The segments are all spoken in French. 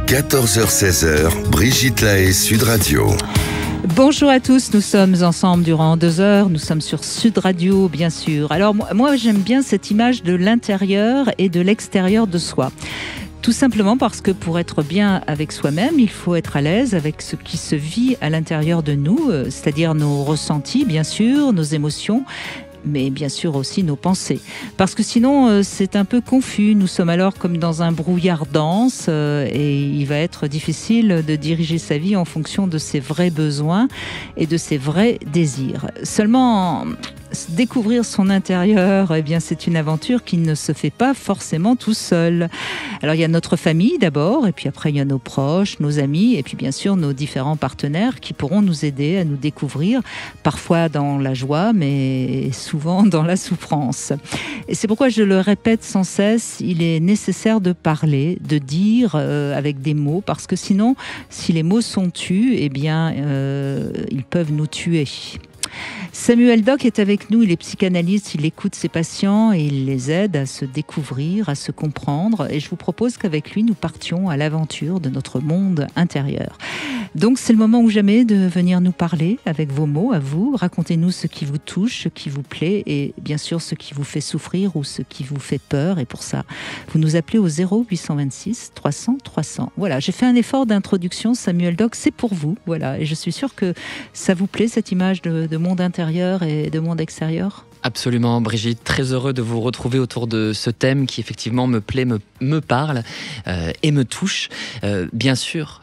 14h-16h, Brigitte Lahaie, Sud Radio. Bonjour à tous, nous sommes ensemble durant 2 heures, nous sommes sur Sud Radio bien sûr. Alors moi j'aime bien cette image de l'intérieur et de l'extérieur de soi. Tout simplement parce que pour être bien avec soi-même, il faut être à l'aise avec ce qui se vit à l'intérieur de nous, c'est-à-dire nos ressentis bien sûr, nos émotions, mais bien sûr aussi nos pensées. Parce que sinon, c'est un peu confus. Nous sommes alors comme dans un brouillard dense et il va être difficile de diriger sa vie en fonction de ses vrais besoins et de ses vrais désirs. Seulement, découvrir son intérieur, eh bien, c'est une aventure qui ne se fait pas forcément tout seul. Alors, il y a notre famille d'abord, et puis après, il y a nos proches, nos amis, et puis bien sûr, nos différents partenaires qui pourront nous aider à nous découvrir, parfois dans la joie, mais souvent dans la souffrance. Et c'est pourquoi je le répète sans cesse, il est nécessaire de parler, de dire avec des mots, parce que sinon, si les mots sont tus, eh bien, ils peuvent nous tuer. Samuel Doc est avec nous, il est psychanalyste, il écoute ses patients et il les aide à se découvrir, à se comprendre. Et je vous propose qu'avec lui, nous partions à l'aventure de notre monde intérieur. Donc c'est le moment ou jamais de venir nous parler avec vos mots à vous. Racontez-nous ce qui vous touche, ce qui vous plaît et bien sûr ce qui vous fait souffrir ou ce qui vous fait peur. Et pour ça, vous nous appelez au 0826 300 300. Voilà, j'ai fait un effort d'introduction, Samuel Doc, c'est pour vous. Voilà, et je suis sûre que ça vous plaît cette image de monde intérieur et de monde extérieur. Absolument, Brigitte, très heureux de vous retrouver autour de ce thème qui effectivement me plaît, me parle et me touche. Bien sûr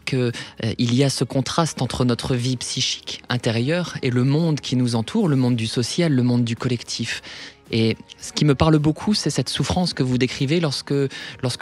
que il y a ce contraste entre notre vie psychique intérieure et le monde qui nous entoure, le monde du social, le monde du collectif. Et ce qui me parle beaucoup, c'est cette souffrance que vous décrivez lorsque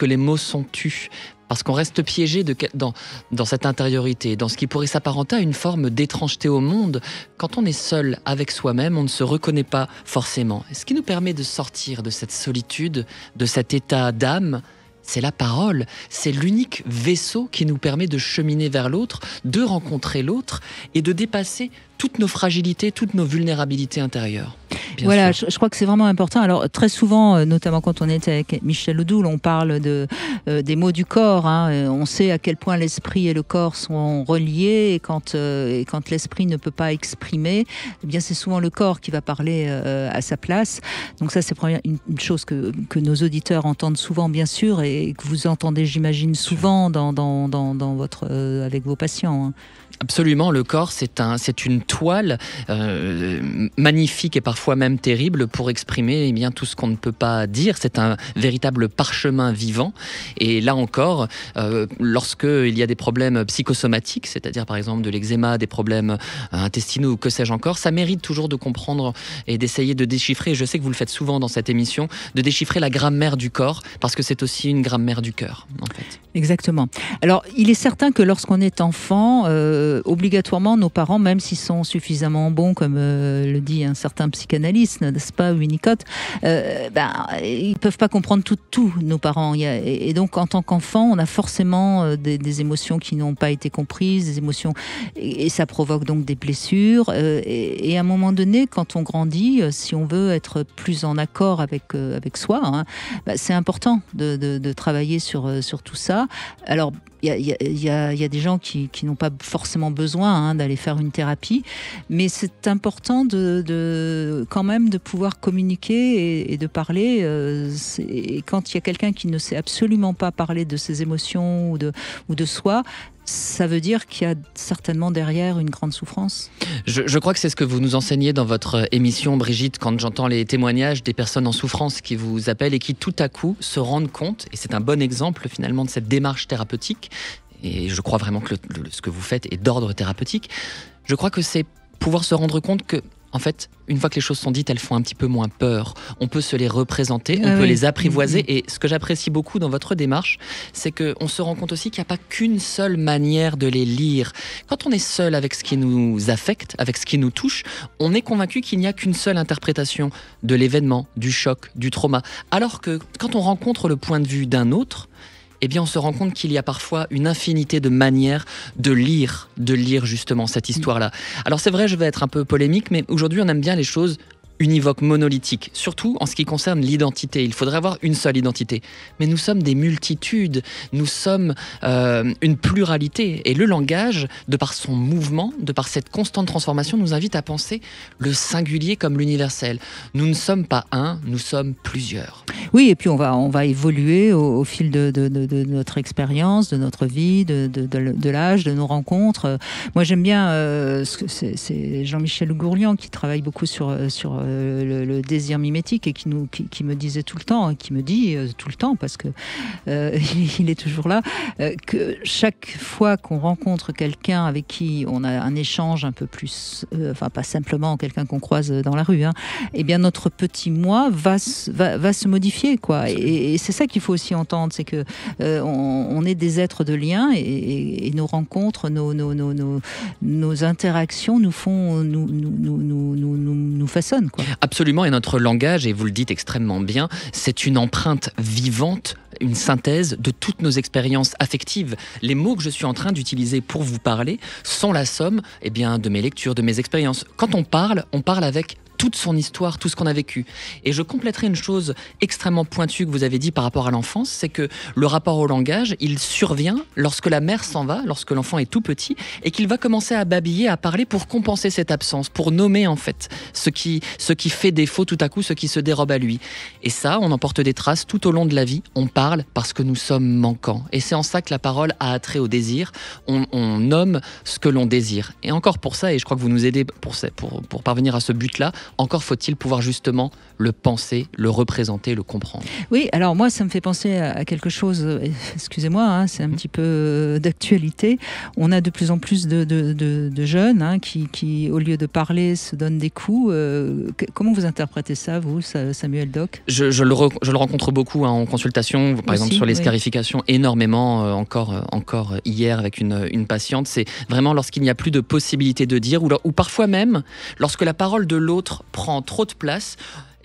les mots sont tus. Parce qu'on reste piégé dans cette intériorité, dans ce qui pourrait s'apparenter à une forme d'étrangeté au monde. Quand on est seul avec soi-même, on ne se reconnaît pas forcément. Et ce qui nous permet de sortir de cette solitude, de cet état d'âme, c'est la parole. C'est l'unique vaisseau qui nous permet de cheminer vers l'autre, de rencontrer l'autre et de dépasser toutes nos fragilités, toutes nos vulnérabilités intérieures. Voilà, je crois que c'est vraiment important. Alors très souvent, notamment quand on était avec Michel Odoul, on parle des mots du corps. Hein. On sait à quel point l'esprit et le corps sont reliés et quand l'esprit ne peut pas exprimer, eh bien c'est souvent le corps qui va parler à sa place. Donc ça c'est une chose que nos auditeurs entendent souvent bien sûr et que vous entendez j'imagine souvent dans votre avec vos patients. Hein. Absolument, le corps c'est une toile magnifique et parfois même terrible pour exprimer bien tout ce qu'on ne peut pas dire. C'est un véritable parchemin vivant. Et là encore, lorsqu'il y a des problèmes psychosomatiques, c'est-à-dire par exemple de l'eczéma, des problèmes intestinaux ou que sais-je encore, ça mérite toujours de comprendre et d'essayer de déchiffrer, je sais que vous le faites souvent dans cette émission, de déchiffrer la grammaire du corps, parce que c'est aussi une grammaire du cœur, en fait. Exactement. Alors, il est certain que lorsqu'on est enfant, obligatoirement, nos parents, même s'ils sont suffisamment bons, comme le dit un certain psychanalyste, n'est-ce pas, Winnicott, ils peuvent pas comprendre tout nos parents. Et donc, en tant qu'enfant, on a forcément des émotions qui n'ont pas été comprises, des émotions, et ça provoque donc des blessures. Et à un moment donné, quand on grandit, si on veut être plus en accord avec soi, hein, c'est important de travailler sur tout ça. Alors, il y a des gens qui n'ont pas forcément besoin d'aller faire une thérapie, mais c'est important quand même de pouvoir communiquer et de parler. Et quand il y a quelqu'un qui ne sait absolument pas parler de ses émotions ou de soi, ça veut dire qu'il y a certainement derrière une grande souffrance. Je crois que c'est ce que vous nous enseignez dans votre émission, Brigitte, quand j'entends les témoignages des personnes en souffrance qui vous appellent et qui tout à coup se rendent compte, et c'est un bon exemple finalement de cette démarche thérapeutique, et je crois vraiment que ce que vous faites est d'ordre thérapeutique, je crois que c'est pouvoir se rendre compte que en fait, une fois que les choses sont dites, elles font un petit peu moins peur. On peut se les représenter, on peut les apprivoiser. Et ce que j'apprécie beaucoup dans votre démarche, c'est qu'on se rend compte aussi qu'il n'y a pas qu'une seule manière de les lire. Quand on est seul avec ce qui nous affecte, avec ce qui nous touche, on est convaincu qu'il n'y a qu'une seule interprétation de l'événement, du choc, du trauma. Alors que quand on rencontre le point de vue d'un autre, eh bien on se rend compte qu'il y a parfois une infinité de manières de lire justement cette histoire-là. Alors c'est vrai, je vais être un peu polémique, mais aujourd'hui on aime bien les choses univoque, monolithique, surtout en ce qui concerne l'identité. Il faudrait avoir une seule identité. Mais nous sommes des multitudes, nous sommes une pluralité. Et le langage, de par son mouvement, de par cette constante transformation, nous invite à penser le singulier comme l'universel. Nous ne sommes pas un, nous sommes plusieurs. Oui, et puis on va évoluer au fil de notre expérience, de notre vie, de l'âge, de nos rencontres. Moi, j'aime bien, c'est Jean-Michel Gourlian qui travaille beaucoup sur le désir mimétique et qui me disait tout le temps, qui me dit tout le temps, parce que il est toujours là, que chaque fois qu'on rencontre quelqu'un avec qui on a un échange un peu plus, enfin pas simplement quelqu'un qu'on croise dans la rue, eh bien notre petit moi va se modifier, quoi. Et c'est ça qu'il faut aussi entendre, c'est que on est des êtres de lien et nos rencontres, nos interactions nous façonnent, quoi. Absolument, et notre langage, et vous le dites extrêmement bien, c'est une empreinte vivante, une synthèse de toutes nos expériences affectives. Les mots que je suis en train d'utiliser pour vous parler sont la somme de mes lectures, de mes expériences. Quand on parle avec toute son histoire, tout ce qu'on a vécu. Et je compléterai une chose extrêmement pointue que vous avez dit par rapport à l'enfance, c'est que le rapport au langage, il survient lorsque la mère s'en va, lorsque l'enfant est tout petit, et qu'il va commencer à babiller, à parler pour compenser cette absence, pour nommer en fait ce qui fait défaut tout à coup, ce qui se dérobe à lui. Et ça, on en porte des traces tout au long de la vie. On parle parce que nous sommes manquants. Et c'est en ça que la parole a attrait au désir. On nomme ce que l'on désire. Et encore pour ça, et je crois que vous nous aidez pour parvenir à ce but-là, encore faut-il pouvoir justement le penser, le représenter, le comprendre. Oui, alors moi, ça me fait penser à quelque chose, excusez-moi, c'est un petit peu d'actualité. On a de plus en plus de jeunes qui, au lieu de parler, se donnent des coups. Comment vous interprétez ça, vous, Samuel Doc ? Je le rencontre beaucoup en consultation, par exemple sur les scarifications, énormément, encore hier avec une patiente. C'est vraiment lorsqu'il n'y a plus de possibilité de dire, ou parfois même, lorsque la parole de l'autre prend trop de place,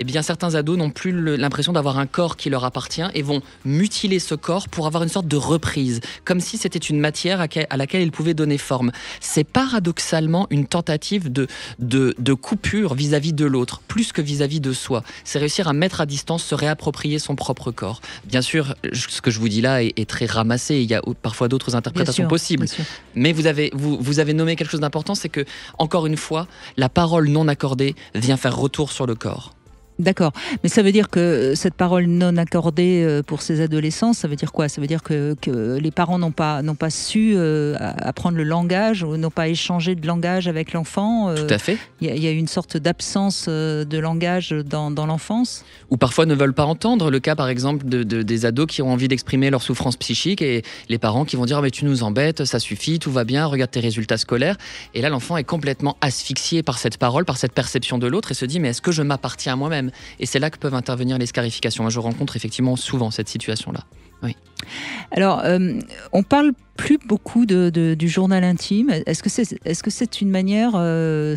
eh bien certains ados n'ont plus l'impression d'avoir un corps qui leur appartient et vont mutiler ce corps pour avoir une sorte de reprise, comme si c'était une matière à laquelle ils pouvaient donner forme. C'est paradoxalement une tentative de coupure vis-à-vis de l'autre, plus que vis-à-vis de soi. C'est réussir à mettre à distance, se réapproprier son propre corps. Bien sûr, ce que je vous dis là est très ramassé, il y a parfois d'autres interprétations possibles. Mais vous avez nommé quelque chose d'important, c'est que, encore une fois, la parole non accordée vient faire retour sur le corps. D'accord, mais ça veut dire que cette parole non accordée pour ces adolescents, ça veut dire quoi ? Ça veut dire que les parents n'ont pas su apprendre le langage, ou n'ont pas échangé de langage avec l'enfant. Tout à fait. Il y a une sorte d'absence de langage dans l'enfance. Ou parfois ne veulent pas entendre. Le cas, par exemple, des ados qui ont envie d'exprimer leur souffrance psychique et les parents qui vont dire « mais tu nous embêtes, ça suffit, tout va bien, regarde tes résultats scolaires ». Et là, l'enfant est complètement asphyxié par cette parole, par cette perception de l'autre et se dit « mais est-ce que je m'appartiens à moi-même » ? Et c'est là que peuvent intervenir les scarifications. Moi, je rencontre effectivement souvent cette situation-là. Oui. Alors, on parle plus beaucoup du journal intime. Est-ce que c'est une manière,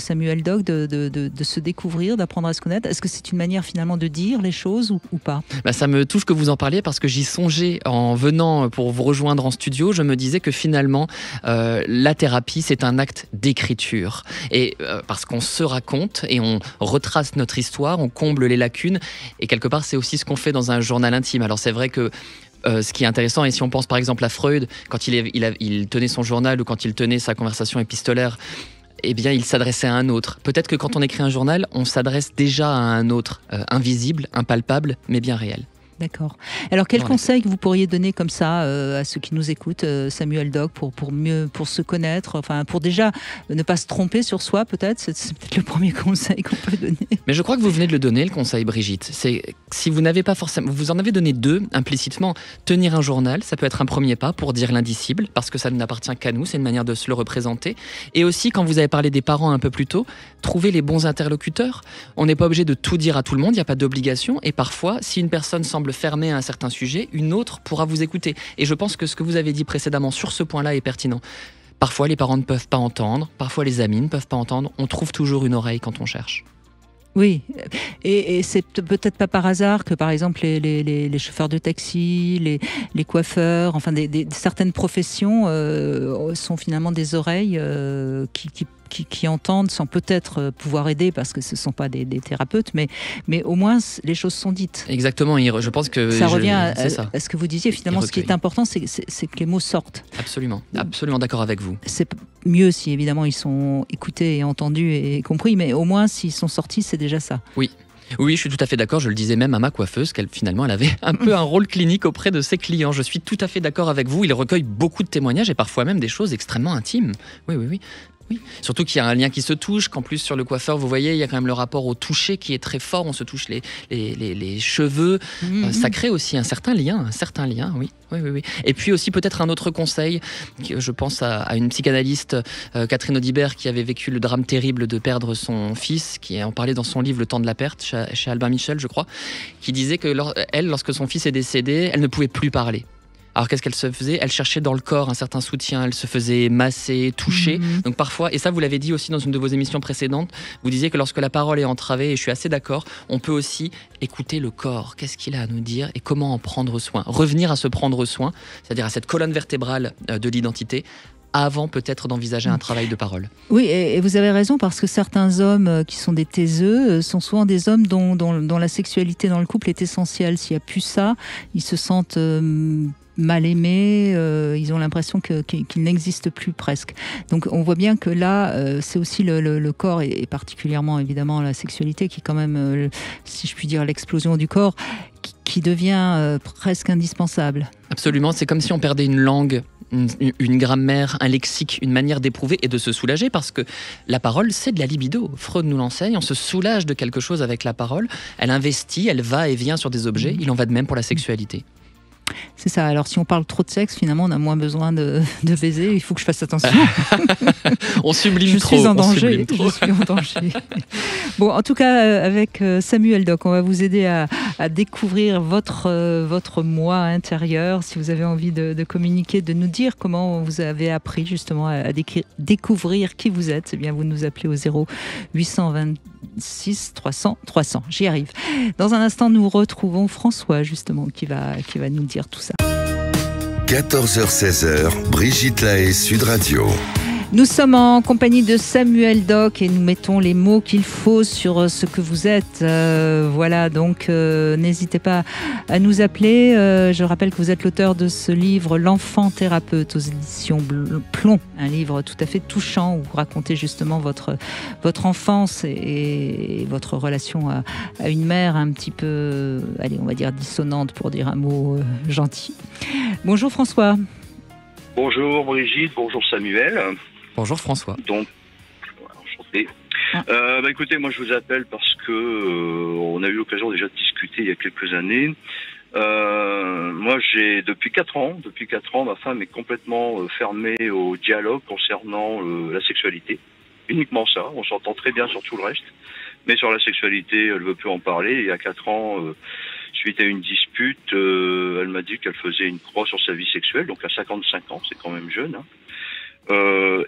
Samuel Doc, de se découvrir, d'apprendre à se connaître ? Est-ce que c'est une manière finalement de dire les choses ou pas ? Ça me touche que vous en parliez parce que j'y songeais en venant pour vous rejoindre en studio. Je me disais que finalement, la thérapie, c'est un acte d'écriture. Et parce qu'on se raconte et on retrace notre histoire, on comble les lacunes. Et quelque part, c'est aussi ce qu'on fait dans un journal intime. Alors c'est vrai que ce qui est intéressant, et si on pense par exemple à Freud, quand il tenait son journal ou quand il tenait sa conversation épistolaire, eh bien, il s'adressait à un autre. Peut-être que quand on écrit un journal, on s'adresse déjà à un autre, invisible, impalpable, mais bien réel. D'accord. Alors, quel conseil que vous pourriez donner comme ça à ceux qui nous écoutent, Samuel Doc, pour se connaître, enfin, pour déjà ne pas se tromper sur soi, peut-être ? C'est peut-être le premier conseil qu'on peut donner. Mais je crois que vous venez de le donner, le conseil, Brigitte. C'est, si vous n'avez pas forcément... Vous en avez donné 2, implicitement. Tenir un journal, ça peut être un premier pas pour dire l'indicible, parce que ça n'appartient qu'à nous, c'est une manière de se le représenter. Et aussi, quand vous avez parlé des parents un peu plus tôt, trouver les bons interlocuteurs. On n'est pas obligé de tout dire à tout le monde, il n'y a pas d'obligation. Et parfois, si une personne semble fermée à un certain sujet, une autre pourra vous écouter. Et je pense que ce que vous avez dit précédemment sur ce point-là est pertinent. Parfois, les parents ne peuvent pas entendre, parfois les amis ne peuvent pas entendre. On trouve toujours une oreille quand on cherche. Oui, et c'est peut-être pas par hasard que, par exemple, les chauffeurs de taxi, les coiffeurs, enfin certaines professions sont finalement des oreilles qui qui entendent sans peut-être pouvoir aider parce que ce ne sont pas des thérapeutes, mais au moins les choses sont dites. Exactement, je pense que ça revient à ce que vous disiez. Finalement, ce qui est important, c'est que les mots sortent. Absolument, absolument d'accord avec vous. C'est mieux si évidemment ils sont écoutés et entendus et compris, mais au moins s'ils sont sortis, c'est déjà ça. Oui, je suis tout à fait d'accord. Je le disais même à ma coiffeuse qu'elle finalement elle avait un peu un rôle clinique auprès de ses clients. Je suis tout à fait d'accord avec vous. Il recueille beaucoup de témoignages et parfois même des choses extrêmement intimes. Oui. Surtout qu'il y a un lien qui se touche, qu'en plus sur le coiffeur, vous voyez, il y a quand même le rapport au toucher qui est très fort. On se touche les cheveux. Ça crée aussi un certain lien, oui. Et puis aussi peut-être un autre conseil, je pense à une psychanalyste, Catherine Audibert, qui avait vécu le drame terrible de perdre son fils, qui en parlait dans son livre Le temps de la perte, chez Albin Michel, je crois, qui disait que lorsque son fils est décédé, elle ne pouvait plus parler. Alors qu'est-ce qu'elle se faisait? Elle cherchait dans le corps un certain soutien, elle se faisait masser, toucher. Donc parfois, et ça vous l'avez dit aussi dans une de vos émissions précédentes, vous disiez que lorsque la parole est entravée, et je suis assez d'accord, on peut aussi écouter le corps. Qu'est-ce qu'il a à nous dire et comment en prendre soin? Revenir à se prendre soin, c'est-à-dire à cette colonne vertébrale de l'identité, avant peut-être d'envisager un travail de parole. Oui, et vous avez raison, parce que certains hommes qui sont des taiseux sont souvent des hommes dont la sexualité dans le couple est essentielle. S'il n'y a plus ça, ils se sentent mal aimés, ils ont l'impression qu'ils n'existent plus presque. Donc on voit bien que là, c'est aussi le corps, et particulièrement évidemment la sexualité, qui est quand même, si je puis dire, l'explosion du corps, qui devient presque indispensable. Absolument, c'est comme si on perdait une langue, une grammaire, un lexique, une manière d'éprouver et de se soulager, parce que la parole, c'est de la libido. Freud nous l'enseigne, on se soulage de quelque chose avec la parole, elle investit, elle va et vient sur des objets, il en va de même pour la sexualité. C'est ça. Alors, si on parle trop de sexe, finalement, on a moins besoin de baiser. Il faut que je fasse attention. On sublime trop. Je suis en danger. Bon, en tout cas, avec Samuel Doc, on va vous aider à découvrir votre moi intérieur. Si vous avez envie de communiquer, de nous dire comment vous avez appris justement à découvrir qui vous êtes, eh bien, vous nous appelez au 0826 300 300. J'y arrive. Dans un instant, nous retrouvons François, justement, qui va nous dire tout ça. 14h-16h, Brigitte Lahaie, Sud Radio. Nous sommes en compagnie de Samuel Doc et nous mettons les mots qu'il faut sur ce que vous êtes. Voilà, donc n'hésitez pas à nous appeler. Je rappelle que vous êtes l'auteur de ce livre L'enfant thérapeute aux éditions Plomb, un livre tout à fait touchant où vous racontez justement votre enfance et votre relation à une mère un petit peu, allez, on va dire dissonante pour dire un mot gentil. Bonjour François. Bonjour Brigitte, bonjour Samuel. Bonjour François. Donc, enchanté. Écoutez, moi je vous appelle parce que on a eu l'occasion déjà de discuter il y a quelques années. Moi j'ai depuis 4 ans, ma femme est complètement fermée au dialogue concernant la sexualité. Uniquement ça, on s'entend très bien sur tout le reste. Mais sur la sexualité, elle veut plus en parler. Il y a 4 ans, suite à une dispute, elle m'a dit qu'elle faisait une croix sur sa vie sexuelle, donc à 55 ans, c'est quand même jeune, hein.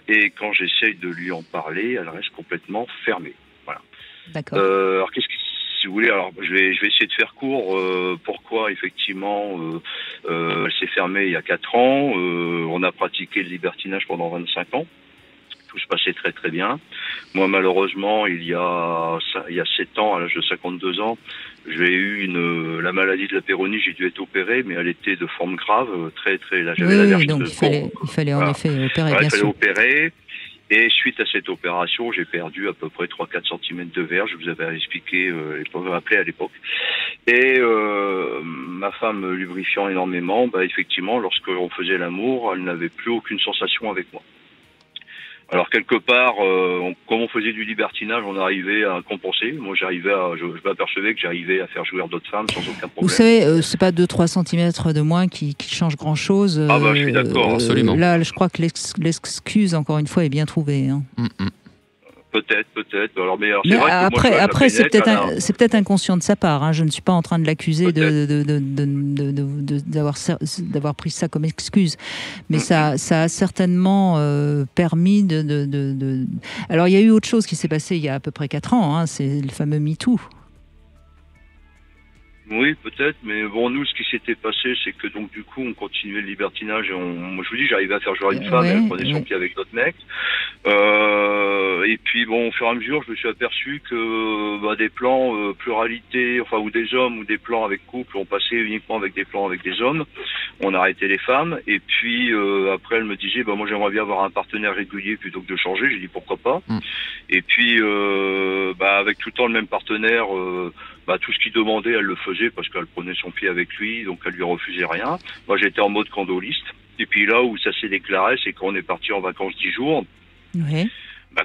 Et quand j'essaye de lui en parler, elle reste complètement fermée. Voilà. D'accord. Alors qu'est-ce que, si vous voulez, alors je vais essayer de faire court. Pourquoi effectivement elle s'est fermée il y a 4 ans. On a pratiqué le libertinage pendant 25 ans. Tout se passait très très bien. Moi malheureusement il y a 7 ans, à l'âge de 52 ans, j'ai eu la maladie de la péronie, j'ai dû être opéré, mais elle était de forme grave, très très. Là, j'avais oui, donc il fallait en effet opérer. Ouais, bien il fallait sûr. opérer. Et suite à cette opération, j'ai perdu à peu près 3-4 cm de verge. Je vous avais expliqué, rappelé à l'époque. Et ma femme lubrifiant énormément, effectivement, lorsque on faisait l'amour, elle n'avait plus aucune sensation avec moi. Alors quelque part, comme on faisait du libertinage, on arrivait à compenser. Moi, je m'apercevais que j'arrivais à faire jouir d'autres femmes sans aucun problème. Vous savez, c'est pas 2-3 cm de moins qui change grand-chose. Je suis d'accord, absolument. Là, je crois que l'excuse, encore une fois, est bien trouvée. Hein. Peut-être. Alors, mais c'est vrai que après, c'est peut-être inconscient de sa part. Hein. Je ne suis pas en train de l'accuser d'avoir pris ça comme excuse, mais ça a certainement permis de. Alors, il y a eu autre chose qui s'est passé il y a à peu près 4 ans. Hein. C'est le fameux MeToo. Oui, peut-être, mais bon, nous, ce qui s'était passé, c'est que donc du coup, on continuait le libertinage et moi, je vous dis, j'arrivais à faire jouer une femme, et elle prenait son pied avec d'autres mecs. Et puis bon, au fur et à mesure, je me suis aperçu que des plans pluralité, enfin ou des hommes ou des plans avec couple, on passait uniquement avec des plans avec des hommes. On arrêtait les femmes. Et puis après, elle me disait, moi j'aimerais bien avoir un partenaire régulier plutôt que de changer. J'ai dit pourquoi pas. Et puis avec tout le temps le même partenaire. Tout ce qu'il demandait, elle le faisait parce qu'elle prenait son pied avec lui, donc elle lui refusait rien. Moi, j'étais en mode candoliste. Et puis là où ça s'est déclaré, c'est quand on est parti en vacances 10 jours. Oui.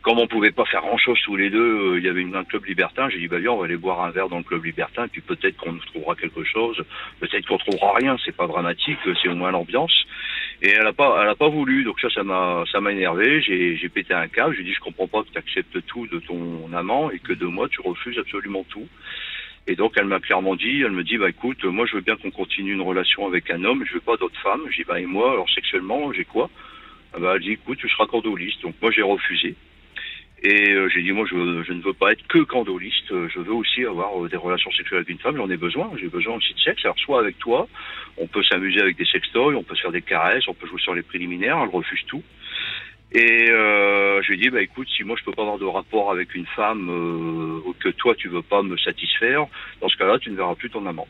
Comme on pouvait pas faire grand-chose tous les deux, il y avait un club libertin. J'ai dit, viens, on va aller boire un verre dans le club libertin, et puis peut-être qu'on trouvera quelque chose. Peut-être qu'on trouvera rien, c'est pas dramatique, c'est au moins l'ambiance. Et elle a pas voulu, donc ça m'a énervé. J'ai pété un câble. J'ai dit, je comprends pas que tu acceptes tout de ton amant et que de moi, tu refuses absolument tout. Et donc elle m'a clairement dit, elle me dit, écoute, moi je veux bien qu'on continue une relation avec un homme, je veux pas d'autres femmes. J'ai dit, et moi, alors sexuellement, j'ai quoi? Elle dit, écoute, tu seras candoliste. Donc moi j'ai refusé. Et j'ai dit, moi je ne veux pas être que candoliste, je veux aussi avoir des relations sexuelles avec une femme, j'en ai besoin, j'ai besoin aussi de sexe. Alors soit avec toi, on peut s'amuser avec des sextoys, on peut se faire des caresses, on peut jouer sur les préliminaires, elle refuse tout. Et je lui ai dit, écoute, si moi je peux pas avoir de rapport avec une femme que toi tu veux pas me satisfaire, dans ce cas-là tu ne verras plus ton amant.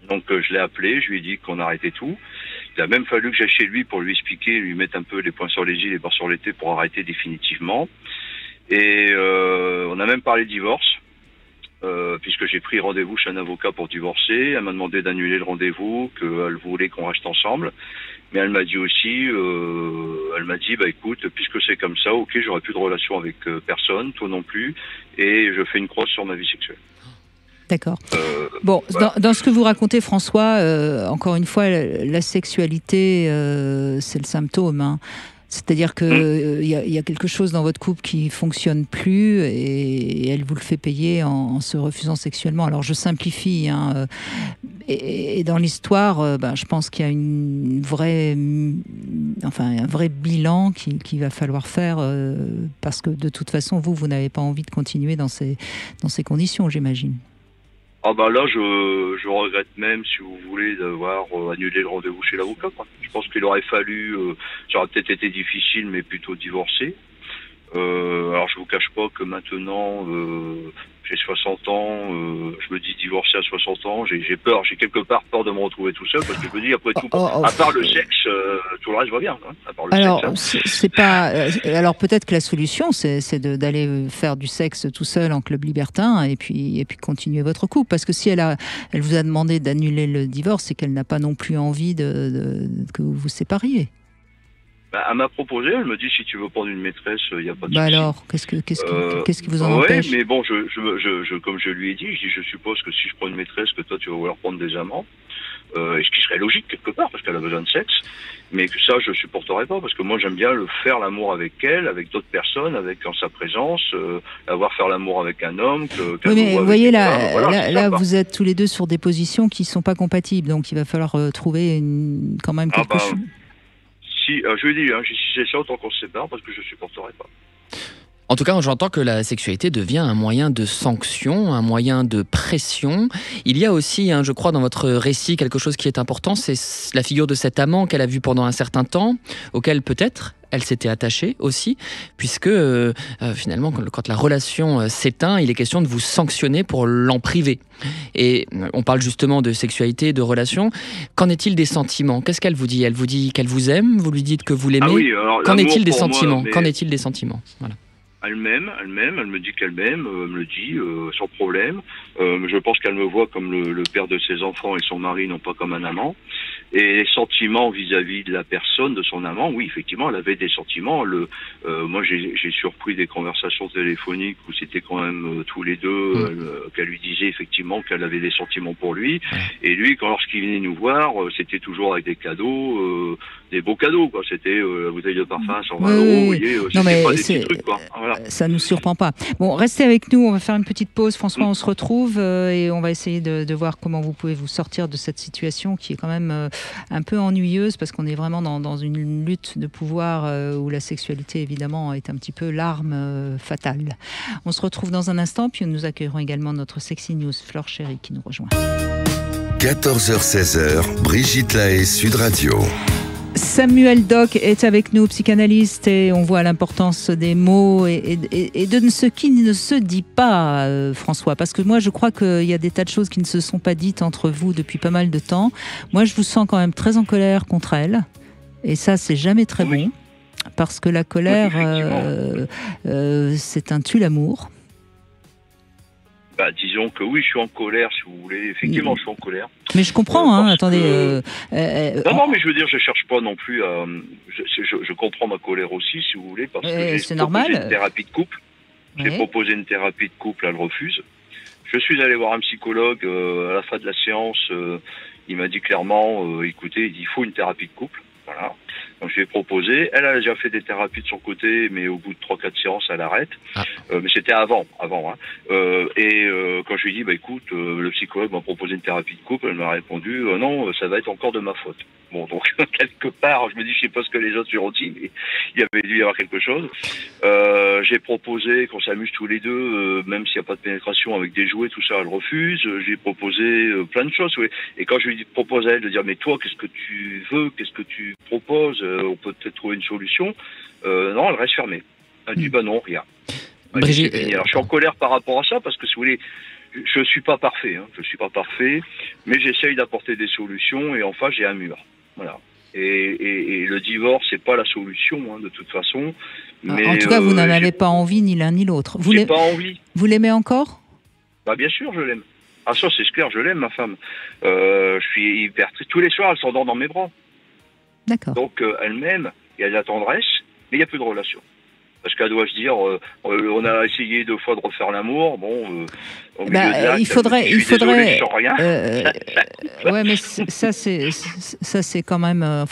Donc je l'ai appelé, je lui ai dit qu'on arrêtait tout. Il a même fallu que j'aille chez lui pour lui expliquer, lui mettre un peu les points sur les i, les barres sur les t pour arrêter définitivement. Et on a même parlé de divorce, puisque j'ai pris rendez-vous chez un avocat pour divorcer. Elle m'a demandé d'annuler le rendez-vous, qu'elle voulait qu'on reste ensemble. Mais elle m'a dit aussi, écoute, puisque c'est comme ça, ok, j'aurai plus de relation avec personne, toi non plus, et je fais une croix sur ma vie sexuelle. D'accord. Voilà. Dans ce que vous racontez, François, encore une fois, la sexualité, c'est le symptôme, hein. C'est-à-dire qu'il y a quelque chose dans votre couple qui fonctionne plus et elle vous le fait payer en se refusant sexuellement. Alors je simplifie, hein, et dans l'histoire, je pense qu'il y a un vrai bilan qu'il va falloir faire parce que de toute façon, vous n'avez pas envie de continuer dans ces conditions, j'imagine. Là, je regrette même, si vous voulez, d'avoir annulé le rendez-vous chez l'avocat. Je pense qu'il aurait fallu, ça aurait peut-être été difficile, mais plutôt divorcer. Alors, je vous cache pas que maintenant, j'ai 60 ans, je me dis divorcer à 60 ans, j'ai peur, j'ai quelque part peur de me retrouver tout seul, parce que je me dis, après tout, à part le sexe, tout le reste va bien, hein, à part le sexe. C'est pas. Alors peut-être que la solution, c'est d'aller faire du sexe tout seul en club libertin et puis continuer votre couple, parce que si elle vous a demandé d'annuler le divorce, c'est qu'elle n'a pas non plus envie que vous vous sépariez. Elle m'a proposé, elle me dit, si tu veux prendre une maîtresse, il n'y a pas de souci. Alors, qu'est-ce qui vous en empêche? Oui, mais bon, comme je lui ai dit, je suppose que si je prends une maîtresse, que toi tu vas vouloir prendre des amants, et ce qui serait logique quelque part, parce qu'elle a besoin de sexe, mais que ça, je ne supporterais pas, parce que moi j'aime bien faire l'amour avec elle, avec d'autres personnes, en sa présence, faire l'amour avec un homme. Oui, mais vous voyez, là vous êtes tous les deux sur des positions qui ne sont pas compatibles, donc il va falloir trouver quand même quelque chose. Si, je lui ai dit, si c'est ça, autant qu'on se sépare, parce que je ne supporterai pas. En tout cas, j'entends que la sexualité devient un moyen de sanction, un moyen de pression. Il y a aussi, je crois, dans votre récit, quelque chose qui est important, c'est la figure de cet amant qu'elle a vu pendant un certain temps, auquel peut-être elle s'était attachée aussi, puisque finalement, quand la relation s'éteint, il est question de vous sanctionner pour l'en priver. Et on parle justement de sexualité, de relation. Qu'en est-il des sentiments? Qu'est-ce qu'elle vous dit? Elle vous dit qu'elle vous aime? Vous lui dites que vous l'aimez? Qu'en est-il des sentiments? Qu'en est-il des sentiments? Voilà. Elle m'aime, elle me dit qu'elle m'aime, elle me le dit sans problème. Je pense qu'elle me voit comme le père de ses enfants et son mari, non pas comme un amant. Et les sentiments vis-à-vis de la personne, de son amant, oui, effectivement, elle avait des sentiments. Moi, j'ai surpris des conversations téléphoniques où c'était quand même tous les deux, qu'elle lui disait effectivement qu'elle avait des sentiments pour lui. Et lui, lorsqu'il venait nous voir, c'était toujours avec des cadeaux, des beaux cadeaux, quoi. C'était la bouteille de parfum, 120 €, vous voyez, c'était pas des petits trucs, quoi. Voilà. Ça nous surprend pas. Bon, restez avec nous, on va faire une petite pause. François, on se retrouve et on va essayer de voir comment vous pouvez vous sortir de cette situation qui est quand même un peu ennuyeuse parce qu'on est vraiment dans une lutte de pouvoir où la sexualité évidemment est un petit peu l'arme fatale. On se retrouve dans un instant, puis nous accueillerons également notre Sexy News, Flore Chéri, qui nous rejoint. 14h-16h, Brigitte Lahaie, Sud Radio. Samuel Doc est avec nous, psychanalyste, et on voit l'importance des mots et de ce qui ne se dit pas, François. Parce que moi, je crois qu'il y a des tas de choses qui ne se sont pas dites entre vous depuis pas mal de temps. Moi, je vous sens quand même très en colère contre elle. Et ça, c'est jamais très bon. Parce que la colère, c'est un tue-l'amour. Disons que oui, je suis en colère, si vous voulez. Effectivement, je suis en colère. Mais je comprends, attendez. Non, mais je veux dire, je cherche pas non plus à... Je comprends ma colère aussi, si vous voulez, parce que j'ai proposé une thérapie de couple. J'ai proposé une thérapie de couple, elle refuse. Je suis allé voir un psychologue à la fin de la séance. Il m'a dit clairement, écoutez, il faut une thérapie de couple. Voilà. Donc je lui ai proposé. Elle a déjà fait des thérapies de son côté, mais au bout de 3-4 séances, elle arrête. Mais c'était avant. Hein. Quand je lui ai dit, écoute, le psychologue m'a proposé une thérapie de couple, elle m'a répondu, non, ça va être encore de ma faute. Bon, donc quelque part, je me dis, je sais pas ce que les autres lui ont dit, mais il y avait dû y avoir quelque chose. J'ai proposé qu'on s'amuse tous les deux, même s'il n'y a pas de pénétration avec des jouets, tout ça, elle refuse. J'ai proposé plein de choses. Oui. Et quand je lui propose à elle de dire, mais toi, qu'est-ce que tu veux, qu'est-ce que tu proposes, on peut peut-être trouver une solution. Non, elle reste fermée. Elle dit, non, rien. Brigitte, alors, je suis en colère par rapport à ça, parce que si vous voulez, je suis pas parfait, je suis pas parfait, mais j'essaye d'apporter des solutions, et enfin, j'ai un mur. Voilà. Et le divorce, c'est pas la solution, de toute façon. Mais, en tout cas, vous n'en avez pas envie, ni l'un ni l'autre. J'ai pas envie. Vous l'aimez encore ? Bien sûr, je l'aime. Ah, ça, c'est clair, je l'aime, ma femme. Je suis hyper triste. Tous les soirs, elle s'endort dans mes bras. D'accord. Donc, elle m'aime, il y a de la tendresse, mais il n'y a plus de relation. Parce qu'elle doit se dire, on a essayé 2 fois de refaire l'amour, au milieu de l'acte, il faudrait. Désolé, je sens rien. Ouais, mais ça c'est quand même.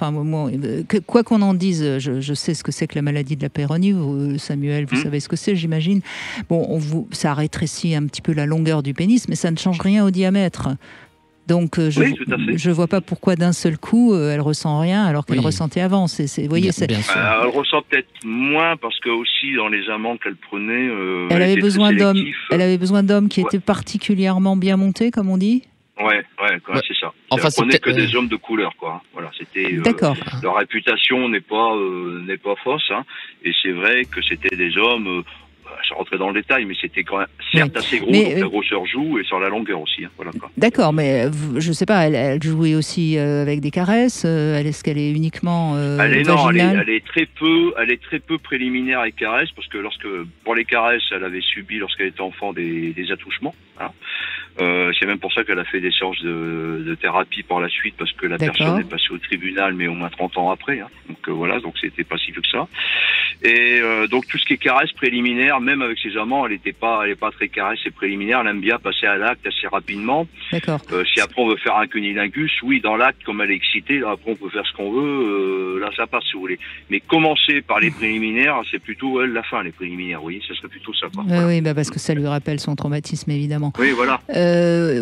Quoi qu'on en dise, je sais ce que c'est que la maladie de la Peyronie. Samuel, vous savez ce que c'est, j'imagine. Bon, ça rétrécit un petit peu la longueur du pénis, mais ça ne change rien au diamètre. Donc, je vois pas pourquoi d'un seul coup, elle ressent rien alors qu'elle ressentait avant. Vous voyez, elle ressent peut-être moins parce que aussi dans les amants qu'elle prenait, elle avait besoin d'hommes. Elle avait besoin d'hommes qui étaient particulièrement bien montés, comme on dit. C'est ça. Enfin, elle prenait que des hommes de couleur, quoi. Voilà, c'était. D'accord. Leur réputation n'est pas fausse, et c'est vrai que c'était des hommes. Je rentrais dans le détail, mais c'était quand même certes assez gros, donc la grosseur joue, et sur la longueur aussi. Voilà, quoi. D'accord, mais je sais pas, elle jouait aussi avec des caresses. Est-ce qu'elle est uniquement vaginale ? Elle est très peu préliminaire avec caresses, parce que pour les caresses, elle avait subi lorsqu'elle était enfant des attouchements. C'est même pour ça qu'elle a fait des séances de thérapie par la suite, parce que la personne est passée au tribunal, mais au moins 30 ans après. Donc voilà, donc c'était pas si vieux que ça. Et donc tout ce qui est caresses préliminaires, même avec ses amants, elle est pas très caresse et préliminaire. Elle aime bien passer à l'acte assez rapidement. D'accord. Si après on veut faire un cunnilingus, oui, dans l'acte, comme elle est excitée, là, après on peut faire ce qu'on veut. Là, ça passe si vous voulez. Mais commencer par les préliminaires, c'est plutôt la fin, les préliminaires. Vous voyez, ça serait plutôt ça. Voilà. Oui, parce que ça lui rappelle son traumatisme, évidemment. Oui, voilà.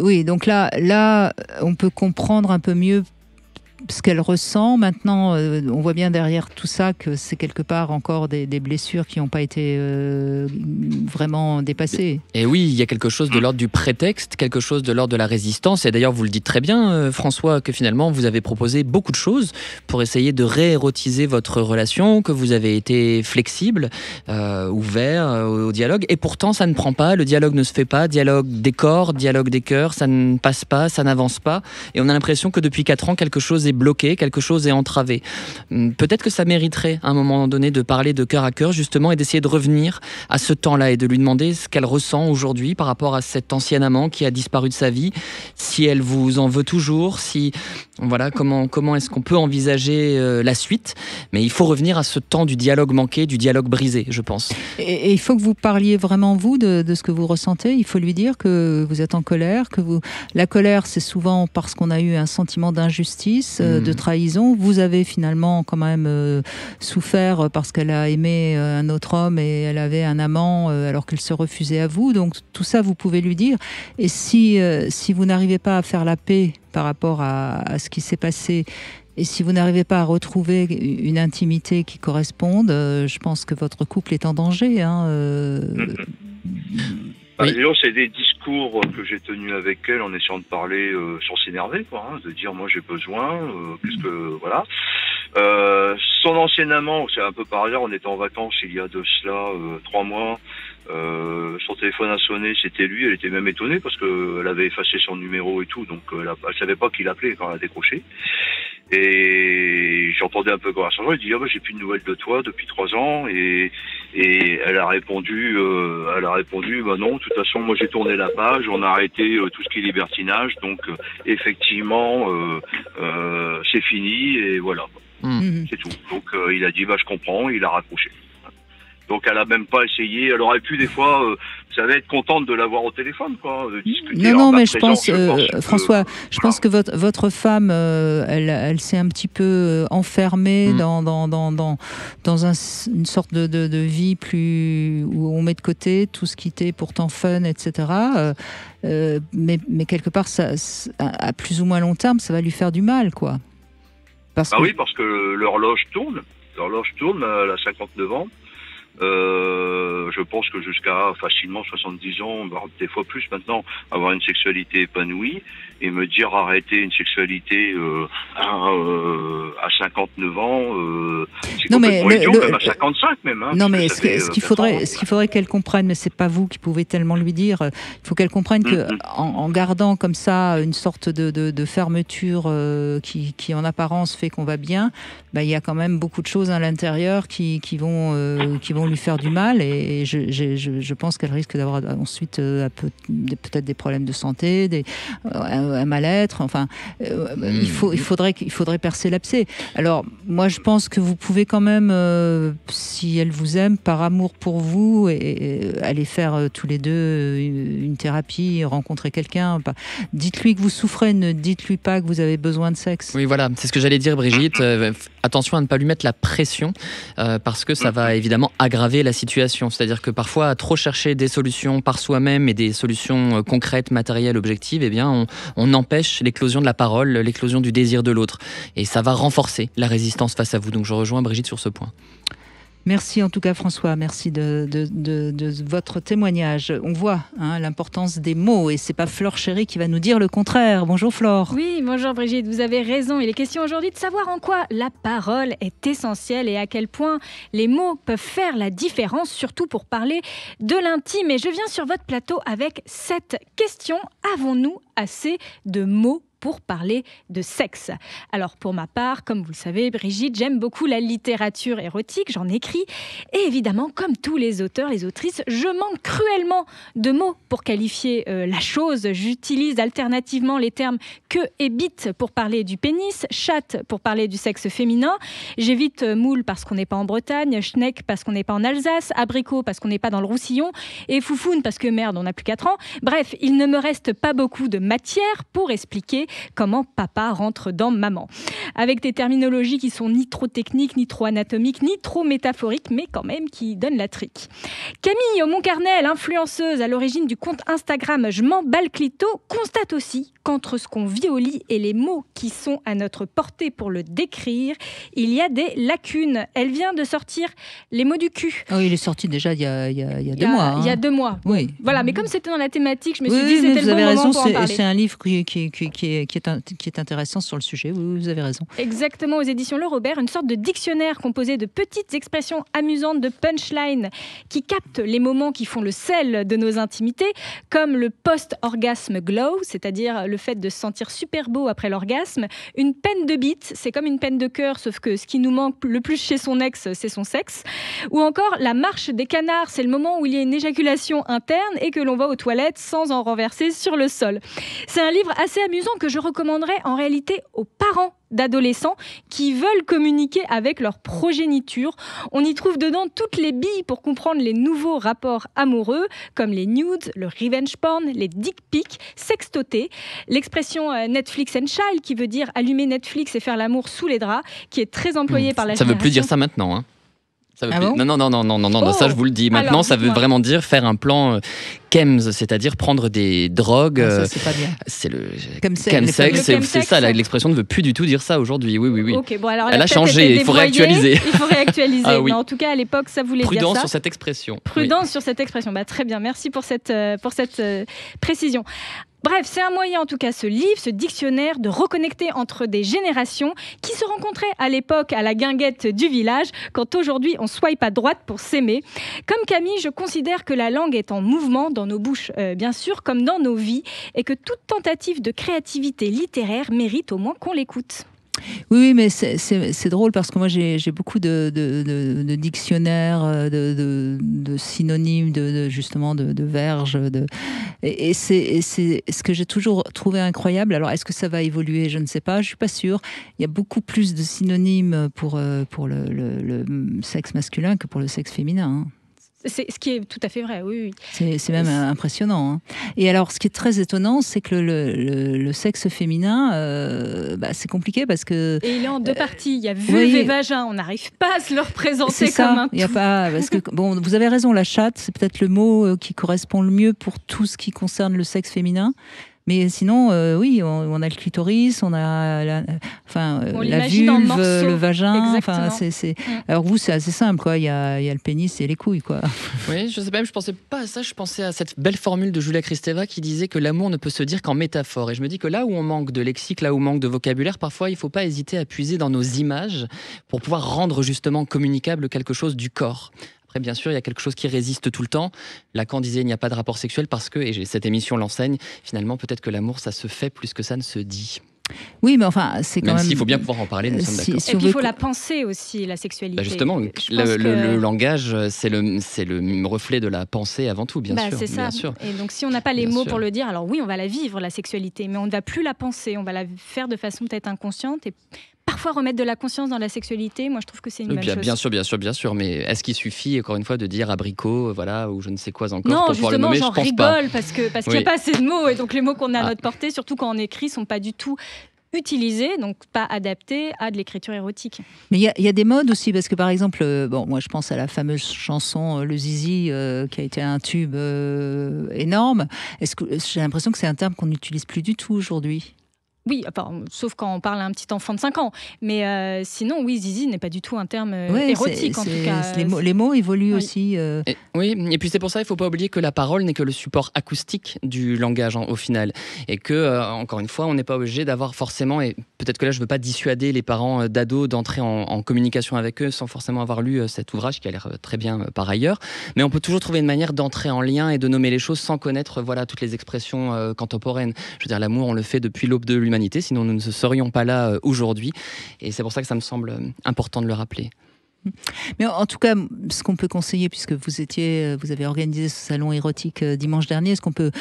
Oui, donc là, on peut comprendre un peu mieux ce qu'elle ressent. Maintenant, on voit bien derrière tout ça que c'est quelque part encore des blessures qui n'ont pas été vraiment dépassées. Et oui, il y a quelque chose de l'ordre du prétexte, quelque chose de l'ordre de la résistance. Et d'ailleurs, vous le dites très bien, François, que finalement, vous avez proposé beaucoup de choses pour essayer de réérotiser votre relation, que vous avez été flexible, ouvert au dialogue. Et pourtant, ça ne prend pas, le dialogue ne se fait pas, dialogue des corps, dialogue des cœurs, ça ne passe pas, ça n'avance pas. Et on a l'impression que depuis 4 ans, quelque chose est bloqué, quelque chose est entravé. Peut-être que ça mériterait à un moment donné de parler de cœur à cœur justement et d'essayer de revenir à ce temps-là et de lui demander ce qu'elle ressent aujourd'hui par rapport à cet ancien amant qui a disparu de sa vie, si elle vous en veut toujours, comment est-ce qu'on peut envisager la suite. Mais il faut revenir à ce temps du dialogue manqué, du dialogue brisé, je pense. Et il faut que vous parliez vraiment vous de ce que vous ressentez. Il faut lui dire que vous êtes en colère, la colère c'est souvent parce qu'on a eu un sentiment d'injustice. de trahison. Vous avez finalement quand même souffert parce qu'elle a aimé un autre homme et elle avait un amant alors qu'elle se refusait à vous. Donc tout ça, vous pouvez lui dire. Et si vous n'arrivez pas à faire la paix par rapport à ce qui s'est passé, et si vous n'arrivez pas à retrouver une intimité qui corresponde, je pense que votre couple est en danger. Oui. C'est des discours que j'ai tenus avec elle en essayant de parler sans s'énerver, de dire moi j'ai besoin, voilà. Son ancien amant, c'est un peu par hasard, on était en vacances il y a de cela 3 mois. Son téléphone a sonné, c'était lui. Elle était même étonnée parce qu'elle avait effacé son numéro et tout, donc elle savait pas qui l'appelait quand elle a décroché. Et j'entendais un peu conversation. Il dit j'ai plus de nouvelles de toi depuis 3 ans et elle a répondu non, de toute façon moi j'ai tourné la page, on a arrêté tout ce qui est libertinage, donc effectivement c'est fini et voilà. C'est tout. Donc il a dit je comprends, il a raccroché. Donc elle a même pas essayé. Elle aurait pu des fois, ça va être contente de l'avoir au téléphone, de discuter. Non, mais je pense François, je pense que votre femme, elle s'est un petit peu enfermée dans une sorte de vie plus où on met de côté tout ce qui était pourtant fun, etc. Mais quelque part, ça, à plus ou moins long terme, ça va lui faire du mal, quoi. Oui, parce que l'horloge tourne. L'horloge tourne. Elle a 59 ans. Je pense que jusqu'à facilement 70 ans, des fois plus maintenant, avoir une sexualité épanouie et me dire arrêter une sexualité à 59 ans, c'est complètement idiot, même à 55 même. Non, mais ce qu'il faudrait qu'elle comprenne, mais c'est pas vous qui pouvez tellement lui dire, il faut qu'elle comprenne que en gardant comme ça une sorte de fermeture qui en apparence fait qu'on va bien, il y a quand même beaucoup de choses à l'intérieur qui vont lui faire du mal et je pense qu'elle risque d'avoir ensuite peut-être des problèmes de santé, un mal-être. Enfin, il faudrait percer l'abcès. Alors, moi, je pense que vous pouvez quand même, si elle vous aime, par amour pour vous, et aller faire tous les deux une thérapie, rencontrer quelqu'un. Dites-lui que vous souffrez, ne dites-lui pas que vous avez besoin de sexe. Oui, voilà, c'est ce que j'allais dire, Brigitte. Attention à ne pas lui mettre la pression, parce que ça va évidemment aggraver la situation. C'est-à-dire que parfois, à trop chercher des solutions par soi-même et des solutions concrètes, matérielles, objectives, on empêche l'éclosion de la parole, l'éclosion du désir de l'autre. Et ça va renforcer la résistance face à vous. Donc je rejoins Brigitte sur ce point. Merci en tout cas François, merci de votre témoignage. On voit l'importance des mots et c'est pas Flore Chéri qui va nous dire le contraire. Bonjour Flore. Oui, bonjour Brigitte, vous avez raison. Il est question aujourd'hui de savoir en quoi la parole est essentielle et à quel point les mots peuvent faire la différence, surtout pour parler de l'intime. Et je viens sur votre plateau avec cette question. Avons-nous assez de mots pour parler de sexe? Alors pour ma part, comme vous le savez Brigitte, j'aime beaucoup la littérature érotique, j'en écris et évidemment comme tous les auteurs, les autrices, je manque cruellement de mots pour qualifier la chose. J'utilise alternativement les termes queue et bite pour parler du pénis, chatte pour parler du sexe féminin, j'évite moule parce qu'on n'est pas en Bretagne, schneck parce qu'on n'est pas en Alsace, abricot parce qu'on n'est pas dans le Roussillon et foufoune parce que merde on n'a plus 4 ans. Bref, il ne me reste pas beaucoup de matière pour expliquer comment papa rentre dans maman. Avec des terminologies qui sont ni trop techniques, ni trop anatomiques, ni trop métaphoriques, mais quand même qui donnent la trique. Camille Montcarnel, influenceuse à l'origine du compte Instagram Je m'emballe clito, constate aussi qu'entre ce qu'on vit au lit et les mots qui sont à notre portée pour le décrire, il y a des lacunes. Elle vient de sortir Les mots du cul. Oh, il est sorti déjà il y a 2 mois. Il y a 2 mois. Oui. Voilà, mais comme c'était dans la thématique, je me suis dit que c'était le bon moment pour en parler. C'est un livre qui est intéressant sur le sujet, vous avez raison. Exactement, aux éditions Le Robert, une sorte de dictionnaire composé de petites expressions amusantes, de punchlines qui captent les moments qui font le sel de nos intimités, comme le post-orgasme glow, c'est-à-dire le fait de se sentir super beau après l'orgasme, une peine de bite, c'est comme une peine de cœur, sauf que ce qui nous manque le plus chez son ex, c'est son sexe, ou encore la marche des canards, c'est le moment où il y a une éjaculation interne et que l'on va aux toilettes sans en renverser sur le sol. C'est un livre assez amusant que je recommanderais en réalité aux parents d'adolescents qui veulent communiquer avec leur progéniture. On y trouve dedans toutes les billes pour comprendre les nouveaux rapports amoureux, comme les nudes, le revenge porn, les dick pics, sextoter, l'expression Netflix and chill, qui veut dire allumer Netflix et faire l'amour sous les draps, qui est très employée par la génération. Ça veut plus dire ça maintenant, hein. Bon Non, ça je vous le dis. Maintenant, alors, ça veut vraiment dire faire un plan chems, c'est-à-dire prendre des drogues. Ça, c'est pas bien. C'est le chemsex, c'est ça. L'expression ne veut plus du tout dire ça aujourd'hui. Oui. Ok, bon, alors, Elle a changé, il faut réactualiser. Il faut réactualiser. Ah oui. Mais en tout cas, à l'époque, ça voulait dire ça. Prudence sur cette expression. Prudence sur cette expression. Très bien, merci pour cette précision. Bref, c'est un moyen, en tout cas, ce livre, ce dictionnaire, de reconnecter entre des générations qui se rencontraient à l'époque à la guinguette du village, quand aujourd'hui on swipe à droite pour s'aimer. Comme Camille, je considère que la langue est en mouvement dans nos bouches, bien sûr, comme dans nos vies, et que toute tentative de créativité littéraire mérite au moins qu'on l'écoute. Oui, mais c'est drôle parce que moi j'ai beaucoup de dictionnaires, de synonymes, justement de verges, et c'est ce que j'ai toujours trouvé incroyable. Alors est-ce que ça va évoluer? Je ne sais pas, je suis pas sûre. Il y a beaucoup plus de synonymes pour le sexe masculin que pour le sexe féminin, hein. C'est ce qui est tout à fait vrai, oui. C'est même impressionnant, hein. Et alors, ce qui est très étonnant, c'est que le sexe féminin, c'est compliqué parce que... Et il est en deux parties. Il y a vulve et vagin. On n'arrive pas à se le représenter comme un tout. Il y a pas, parce que, bon, vous avez raison, la chatte, c'est peut-être le mot qui correspond le mieux pour tout ce qui concerne le sexe féminin. Mais sinon, oui, on a le clitoris, on a la vulve, le vagin. Enfin, Alors vous, c'est assez simple, quoi. Il y a le pénis et les couilles, quoi. Oui, je sais pas, je pensais pas à ça. Je pensais à cette belle formule de Julia Kristeva qui disait que l'amour ne peut se dire qu'en métaphore. Et je me dis que là où on manque de lexique, là où on manque de vocabulaire, parfois il faut pas hésiter à puiser dans nos images pour pouvoir rendre justement communicable quelque chose du corps. Après, bien sûr, il y a quelque chose qui résiste tout le temps. Lacan disait il n'y a pas de rapport sexuel parce que, et cette émission l'enseigne, finalement, peut-être que l'amour, ça se fait plus que ça ne se dit. Oui, mais enfin, c'est quand même... Même s'il faut bien pouvoir en parler, nous sommes d'accord. Et puis, il faut la penser aussi, la sexualité. Justement, le langage, c'est le reflet de la pensée avant tout, bien sûr. C'est ça. Bien sûr. Et donc, si on n'a pas les mots pour le dire, alors oui, on va la vivre, la sexualité, mais on ne va plus la penser. On va la faire de façon peut-être inconsciente et... Parfois, remettre de la conscience dans la sexualité, moi, je trouve que c'est une bonne chose. Bien sûr. Mais est-ce qu'il suffit, encore une fois, de dire abricot, voilà, ou je ne sais quoi encore pour pouvoir le nommer? Non, justement, j'en rigole parce qu'il n'y a pas assez de mots. Et donc, les mots qu'on a à notre portée, surtout quand on écrit, ne sont pas du tout utilisés, donc pas adaptés à de l'écriture érotique. Mais il y a des modes aussi, parce que par exemple, moi je pense à la fameuse chanson Le Zizi, qui a été un tube énorme. J'ai l'impression que c'est un terme qu'on n'utilise plus du tout aujourd'hui. Oui, sauf quand on parle à un petit enfant de 5 ans. Mais sinon, oui, zizi n'est pas du tout un terme érotique, en tout cas. Les mots évoluent aussi. Et puis c'est pour ça, il ne faut pas oublier que la parole n'est que le support acoustique du langage, au final. Et que, encore une fois, on n'est pas obligé d'avoir forcément, et peut-être que là, je ne veux pas dissuader les parents d'ados d'entrer en communication avec eux sans forcément avoir lu cet ouvrage qui a l'air très bien par ailleurs. Mais on peut toujours trouver une manière d'entrer en lien et de nommer les choses sans connaître toutes les expressions contemporaines. Je veux dire, l'amour, on le fait depuis l'aube de l'humanité, sinon nous ne serions pas là aujourd'hui. Et c'est pour ça que ça me semble important de le rappeler. Mais en tout cas, ce qu'on peut conseiller, puisque vous avez organisé ce salon érotique dimanche dernier, ce qu'on peut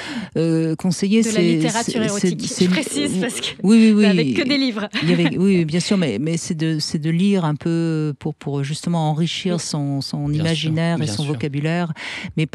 conseiller, c'est... De la littérature érotique, je précise, parce que oui. avec que des livres. Oui, bien sûr, mais c'est de lire un peu pour justement enrichir son imaginaire et son vocabulaire. Mais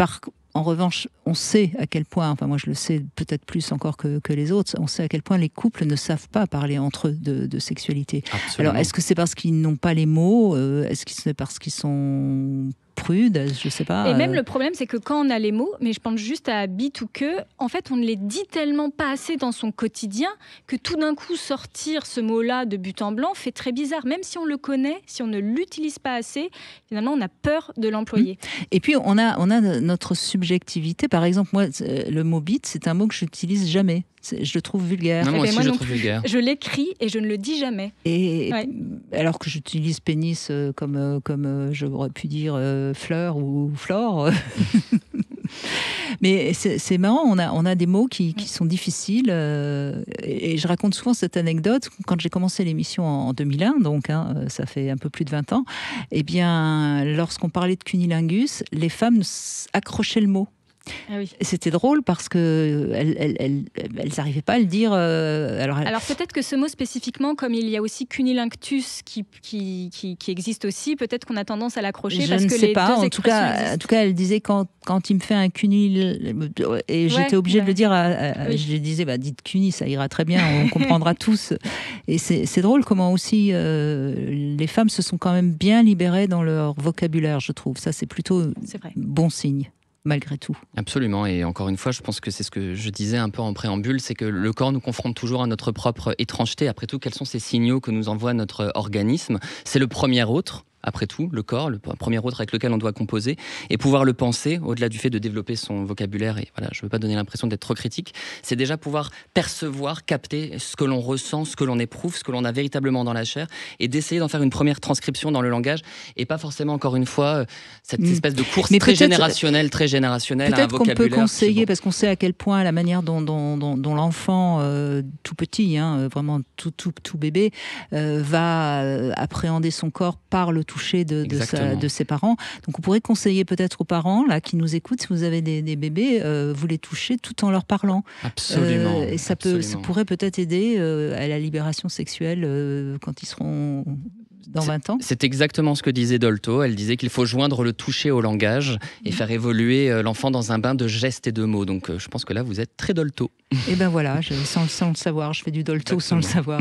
en revanche, on sait à quel point, enfin moi je le sais peut-être plus encore que les autres, on sait à quel point les couples ne savent pas parler entre eux de sexualité. Absolument. Alors est-ce que c'est parce qu'ils n'ont pas les mots? Est-ce que c'est parce qu'ils sont prudes? Je sais pas. Et même le problème, c'est que quand on a les mots, mais je pense juste à bite ou que, en fait, on ne les dit tellement pas assez dans son quotidien que tout d'un coup, sortir ce mot-là de but en blanc fait très bizarre. Même si on le connaît, si on ne l'utilise pas assez, finalement, on a peur de l'employer. Et puis, on a notre subjectivité. Par exemple, moi, le mot bite, c'est un mot que je n'utilise jamais. Je le trouve vulgaire. Non, moi aussi, je le trouve vulgaire. Je l'écris et je ne le dis jamais. Alors que j'utilise pénis comme j'aurais pu dire fleur ou flore. Mais c'est marrant, on a des mots qui sont difficiles. Et je raconte souvent cette anecdote. Quand j'ai commencé l'émission en 2001, donc ça fait un peu plus de 20 ans, eh bien, lorsqu'on parlait de cunilingus, les femmes accrochaient le mot. Ah oui. C'était drôle parce que elles n'arrivaient pas à le dire. Alors peut-être que ce mot spécifiquement, comme il y a aussi cunnilingus qui existe aussi, peut-être qu'on a tendance à l'accrocher parce que ne sais les pas. deux En tout cas, elle disait quand il me fait un cunil, et j'étais obligée de le dire. Oui. Je lui disais, dites cuni, ça ira très bien, on comprendra tous. Et c'est drôle comment aussi les femmes se sont quand même bien libérées dans leur vocabulaire, je trouve. Ça, c'est plutôt bon signe. Malgré tout. Absolument, et encore une fois, je pense que c'est ce que je disais un peu en préambule, c'est que le corps nous confronte toujours à notre propre étrangeté. Après tout, quels sont ces signaux que nous envoie notre organisme? C'est le premier autre. Après tout, le corps, le premier autre avec lequel on doit composer, et pouvoir le penser, au-delà du fait de développer son vocabulaire, et voilà, je ne veux pas donner l'impression d'être trop critique, c'est déjà pouvoir percevoir, capter ce que l'on ressent, ce que l'on éprouve, ce que l'on a véritablement dans la chair, et d'essayer d'en faire une première transcription dans le langage, et pas forcément, encore une fois, cette espèce de course très générationnelle à un vocabulaire. Peut-être qu'on peut conseiller, parce qu'on sait à quel point la manière dont l'enfant, tout petit, vraiment tout bébé, va appréhender son corps par le toucher de ses parents. Donc on pourrait conseiller peut-être aux parents là, qui nous écoutent, si vous avez des bébés, vous les touchez tout en leur parlant. Absolument. Et ça pourrait peut-être aider à la libération sexuelle quand ils seront dans 20 ans. C'est exactement ce que disait Dolto. Elle disait qu'il faut joindre le toucher au langage et faire évoluer l'enfant dans un bain de gestes et de mots. Donc je pense que là, vous êtes très Dolto. Et ben voilà, sans le savoir, je fais du Dolto sans le savoir.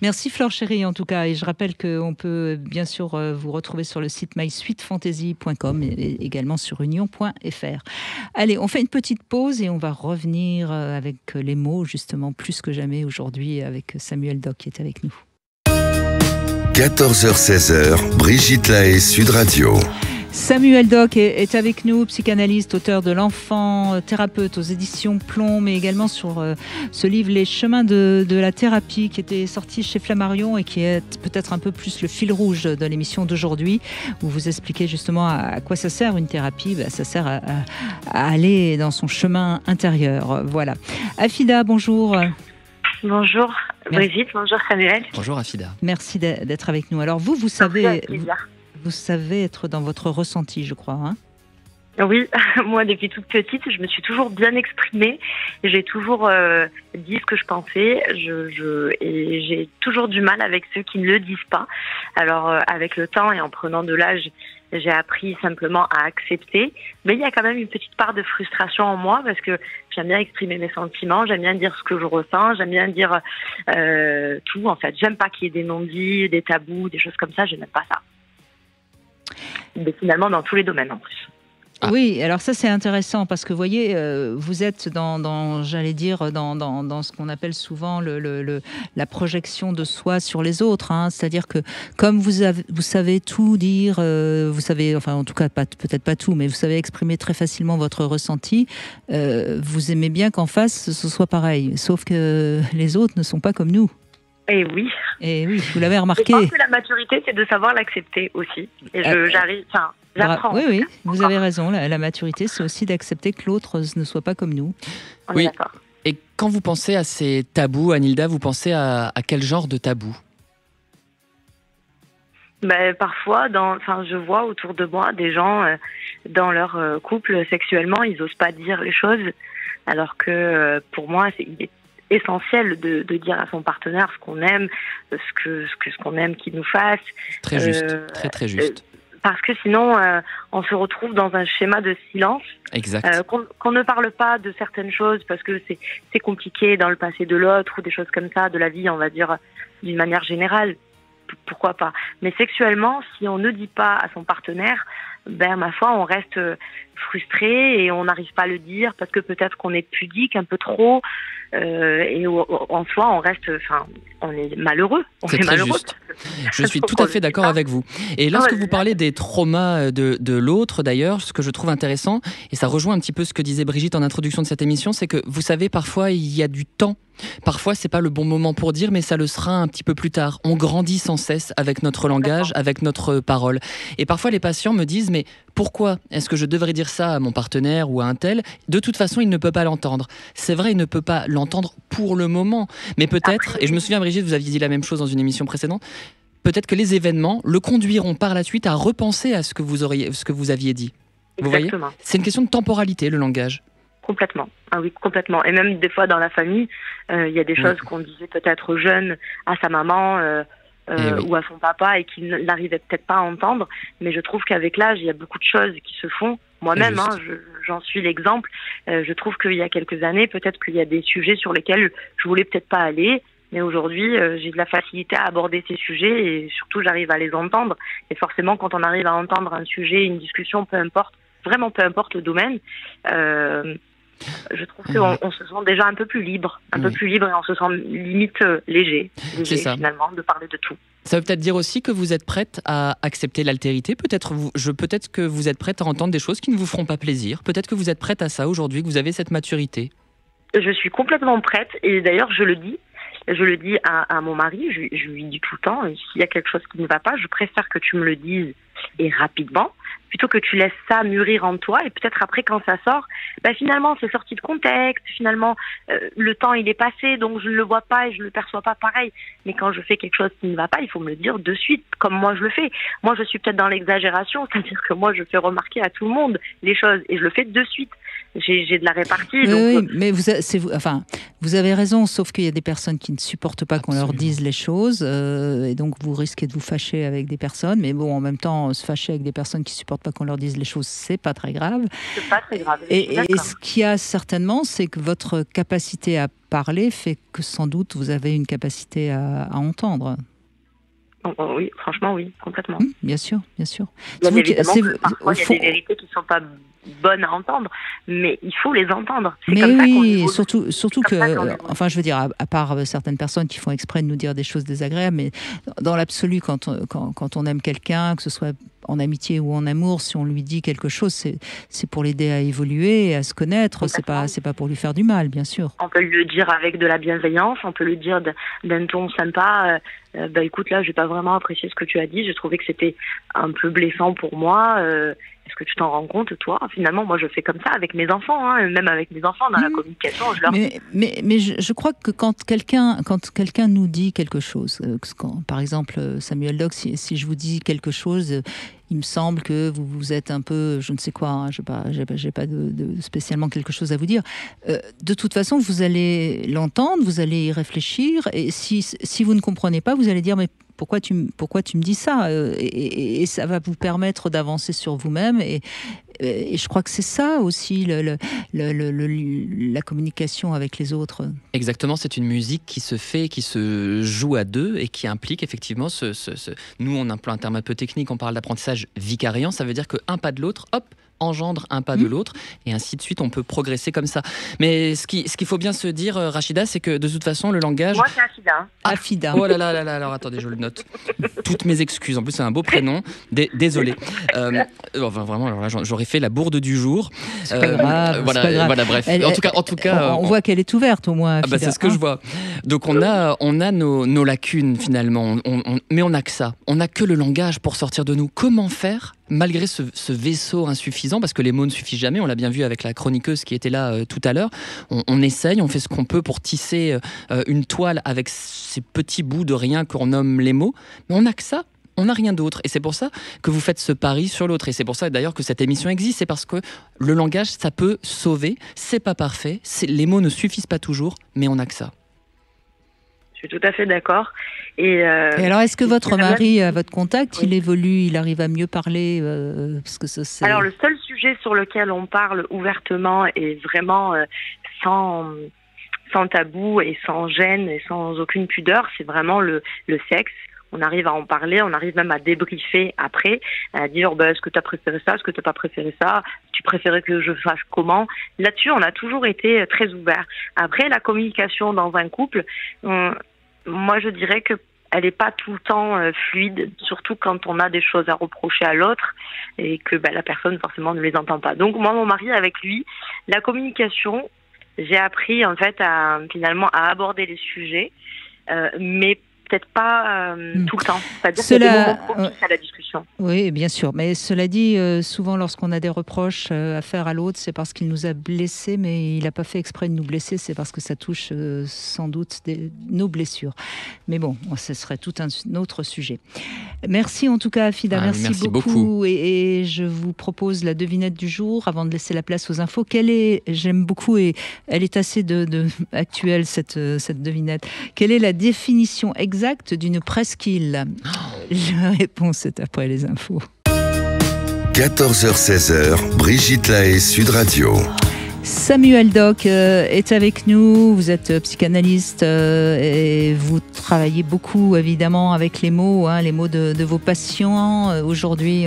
Merci Flore Chéri en tout cas. Et je rappelle qu'on peut bien sûr vous retrouver sur le site mysweetfantasy.com et également sur union.fr. Allez, on fait une petite pause et on va revenir avec les mots justement plus que jamais aujourd'hui avec Samuel Doc qui est avec nous. 14h-16h, Brigitte Lahaie, Sud Radio. Samuel Doc est avec nous, psychanalyste, auteur de L'Enfant, thérapeute aux éditions Plomb, mais également sur ce livre Les chemins de la thérapie qui était sorti chez Flammarion et qui est peut-être un peu plus le fil rouge de l'émission d'aujourd'hui, où vous expliquez justement à quoi ça sert une thérapie. Ça sert à aller dans son chemin intérieur. Voilà. Afida, bonjour. Bonjour Brigitte, bonjour Samuel. Bonjour Afida. Merci d'être avec nous. Alors vous savez être dans votre ressenti, je crois. Hein ? Oui, moi depuis toute petite, je me suis toujours bien exprimée. J'ai toujours dit ce que je pensais. Et j'ai toujours du mal avec ceux qui ne le disent pas. Alors avec le temps et en prenant de l'âge, j'ai appris simplement à accepter. Mais il y a quand même une petite part de frustration en moi parce que j'aime bien exprimer mes sentiments, j'aime bien dire ce que je ressens, j'aime bien dire tout en fait. J'aime pas qu'il y ait des non-dits, des tabous, des choses comme ça. Je n'aime pas ça. Mais finalement dans tous les domaines en plus. Ah. Oui, alors ça c'est intéressant parce que vous voyez, vous êtes dans ce qu'on appelle souvent la projection de soi sur les autres. Hein. C'est-à-dire que comme vous savez tout dire, vous savez, enfin en tout cas peut-être pas tout, mais vous savez exprimer très facilement votre ressenti, vous aimez bien qu'en face ce soit pareil. Sauf que les autres ne sont pas comme nous. Et oui. Et oui, vous l'avez remarqué. Je pense que la maturité c'est de savoir l'accepter aussi. Et j'arrive. J'apprends. Oui, vous avez raison. La maturité, c'est aussi d'accepter que l'autre ne soit pas comme nous. On est d'accord. Et quand vous pensez à ces tabous, Anilda, vous pensez à quel genre de tabou ? Parfois, je vois autour de moi des gens, dans leur couple, sexuellement, ils n'osent pas dire les choses. Alors que pour moi, il est essentiel de dire à son partenaire ce qu'on aime, ce qu'on aime qu'il nous fasse. Très juste, très juste. Parce que sinon, on se retrouve dans un schéma de silence. Exact. Qu'on ne parle pas de certaines choses parce que c'est compliqué dans le passé de l'autre ou des choses comme ça, de la vie, on va dire, d'une manière générale. Pourquoi pas ? Mais sexuellement, si on ne dit pas à son partenaire, ma foi, on reste frustré et on n'arrive pas à le dire parce que peut-être qu'on est pudique un peu trop. Et en soi, on est malheureux. C'est très juste. Je suis tout à fait d'accord avec vous. Et lorsque vous parlez des traumas de l'autre, d'ailleurs, ce que je trouve intéressant, et ça rejoint un petit peu ce que disait Brigitte en introduction de cette émission, c'est que vous savez, parfois, il y a du temps. Parfois, c'est pas le bon moment pour dire, mais ça le sera un petit peu plus tard. On grandit sans cesse avec notre langage, avec notre parole. Et parfois, les patients me disent, mais pourquoi est-ce que je devrais dire ça à mon partenaire ou à un tel ? De toute façon, il ne peut pas l'entendre. C'est vrai, il ne peut pas l'entendre pour le moment. Mais peut-être, et je me souviens, Brigitte, vous aviez dit la même chose dans une émission précédente, peut-être que les événements le conduiront par la suite à repenser à ce que vous aviez dit. Vous voyez ? Exactement. C'est une question de temporalité, le langage. Complètement. Ah oui, complètement. Et même des fois dans la famille, il y a des choses qu'on disait peut-être jeune à sa maman ou à son papa et qu'il n'arrivait peut-être pas à entendre. Mais je trouve qu'avec l'âge, il y a beaucoup de choses qui se font. Moi-même, j'en suis l'exemple. Je trouve qu'il y a quelques années, peut-être qu'il y a des sujets sur lesquels je voulais peut-être pas aller. Mais aujourd'hui, j'ai de la facilité à aborder ces sujets et surtout, j'arrive à les entendre. Et forcément, quand on arrive à entendre un sujet, une discussion, peu importe, vraiment peu importe le domaine, je trouve qu'on se sent déjà un peu plus libre, peu plus libre et on se sent limite léger finalement, de parler de tout. Ça veut peut-être dire aussi que vous êtes prête à accepter l'altérité. Peut-être que vous êtes prête à entendre des choses qui ne vous feront pas plaisir. Peut-être que vous êtes prête à ça aujourd'hui, que vous avez cette maturité. Je suis complètement prête et d'ailleurs je le dis. Je le dis à mon mari, je lui dis tout le temps, s'il y a quelque chose qui ne va pas, je préfère que tu me le dises et rapidement, plutôt que tu laisses ça mûrir en toi et peut-être après quand ça sort, finalement c'est sorti de contexte, finalement le temps il est passé donc je ne le vois pas et je ne le perçois pas pareil. Mais quand je fais quelque chose qui ne va pas, il faut me le dire de suite, comme moi je le fais. Moi je suis peut-être dans l'exagération, c'est-à-dire que moi je fais remarquer à tout le monde les choses et je le fais de suite. J'ai de la répartie. Oui, mais vous avez raison, sauf qu'il y a des personnes qui ne supportent pas qu'on leur dise les choses, et donc vous risquez de vous fâcher avec des personnes. Mais bon, en même temps, se fâcher avec des personnes qui ne supportent pas qu'on leur dise les choses, c'est pas très grave. C'est pas très grave. Et ce qu'il y a certainement, c'est que votre capacité à parler fait que sans doute vous avez une capacité à entendre. Oui, franchement, oui, complètement. Bien sûr, bien sûr. Bien évidemment que parfois, il y a des vérités qui ne sont pas bonnes à entendre, mais il faut les entendre. Mais oui, surtout que, enfin, je veux dire, à part certaines personnes qui font exprès de nous dire des choses désagréables, mais dans l'absolu, quand on aime quelqu'un, que ce soit en amitié ou en amour, si on lui dit quelque chose, c'est pour l'aider à évoluer, et à se connaître. C'est pas pour lui faire du mal, bien sûr. On peut le dire avec de la bienveillance, on peut le dire d'un ton sympa. Écoute, là, j'ai pas vraiment apprécié ce que tu as dit. J'ai trouvé que c'était un peu blessant pour moi. Est-ce que tu t'en rends compte, toi ? Finalement, moi, je fais comme ça avec mes enfants, même avec mes enfants dans la communication. Je leur dis. Mais je crois que quand quelqu'un nous dit quelque chose, par exemple, Samuel Doc, si je vous dis quelque chose, il me semble que vous êtes un peu, je ne sais quoi, j'ai pas de spécialement quelque chose à vous dire. De toute façon, vous allez l'entendre, vous allez y réfléchir, et si vous ne comprenez pas, vous allez dire mais pourquoi tu me dis ça, et ça va vous permettre d'avancer sur vous-même, et je crois que c'est ça aussi la communication avec les autres. Exactement, c'est une musique qui se joue à deux et qui implique effectivement nous on emploie un terme un peu technique, on parle d'apprentissage vicariant, ça veut dire qu'un pas de l'autre, hop, engendre un pas de l'autre, et ainsi de suite, on peut progresser comme ça. Mais ce qu'il faut bien se dire, Rachida, c'est que de toute façon, le langage... Moi, c'est Afida. Afida. Oh là là là là, alors attendez, je le note. Toutes mes excuses, en plus c'est un beau prénom, désolé. Enfin, vraiment, alors là, j'aurais fait la bourde du jour. C'est pas grave, voilà, bref. En tout cas, on voit qu'elle est ouverte au moins, Afida. C'est ce que je vois. Donc on a nos lacunes finalement, mais on n'a que ça. On n'a que le langage pour sortir de nous. Comment faire malgré ce vaisseau insuffisant, parce que les mots ne suffisent jamais, on l'a bien vu avec la chroniqueuse qui était là tout à l'heure, on essaye, on fait ce qu'on peut pour tisser une toile avec ces petits bouts de rien qu'on nomme les mots, mais on n'a que ça. On n'a rien d'autre. Et c'est pour ça que vous faites ce pari sur l'autre. Et c'est pour ça d'ailleurs que cette émission existe. C'est parce que le langage, ça peut sauver. C'est pas parfait. Les mots ne suffisent pas toujours, mais on n'a que ça. Je suis tout à fait d'accord. Et alors, est-ce que votre mari, à votre contact, il évolue, il arrive à mieux parler parce que ça, Alors, le seul sujet sur lequel on parle ouvertement et vraiment sans tabou et sans gêne et sans aucune pudeur, c'est vraiment le sexe. On arrive à en parler, on arrive même à débriefer après, à dire est-ce que tu as préféré ça, est-ce que tu n'as pas préféré ça, tu préférais que je fasse comment. Là-dessus, on a toujours été très ouverts. Après, la communication dans un couple, moi je dirais que elle n'est pas tout le temps fluide, surtout quand on a des choses à reprocher à l'autre et que la personne forcément ne les entend pas. Donc moi, mon mari, avec lui, la communication, j'ai appris en fait finalement à aborder les sujets, mais peut-être pas tout le temps. C'est-à-dire Cela... qu'il y a des moments propices à la discussion. Oui, bien sûr. Mais cela dit, souvent lorsqu'on a des reproches à faire à l'autre, c'est parce qu'il nous a blessés, mais il n'a pas fait exprès de nous blesser, c'est parce que ça touche sans doute nos blessures. Mais bon, ce serait tout un autre sujet. Merci en tout cas, Afida. Merci beaucoup. Et je vous propose la devinette du jour avant de laisser la place aux infos. J'aime beaucoup, et elle est assez actuelle, cette devinette. Quelle est la définition exacte d'une presqu'île? La réponse est après les infos. 14h-16h, Brigitte Lahaie, Sud Radio. Samuel Doc est avec nous, vous êtes psychanalyste et vous travaillez beaucoup évidemment avec les mots, les mots de vos patients. Aujourd'hui,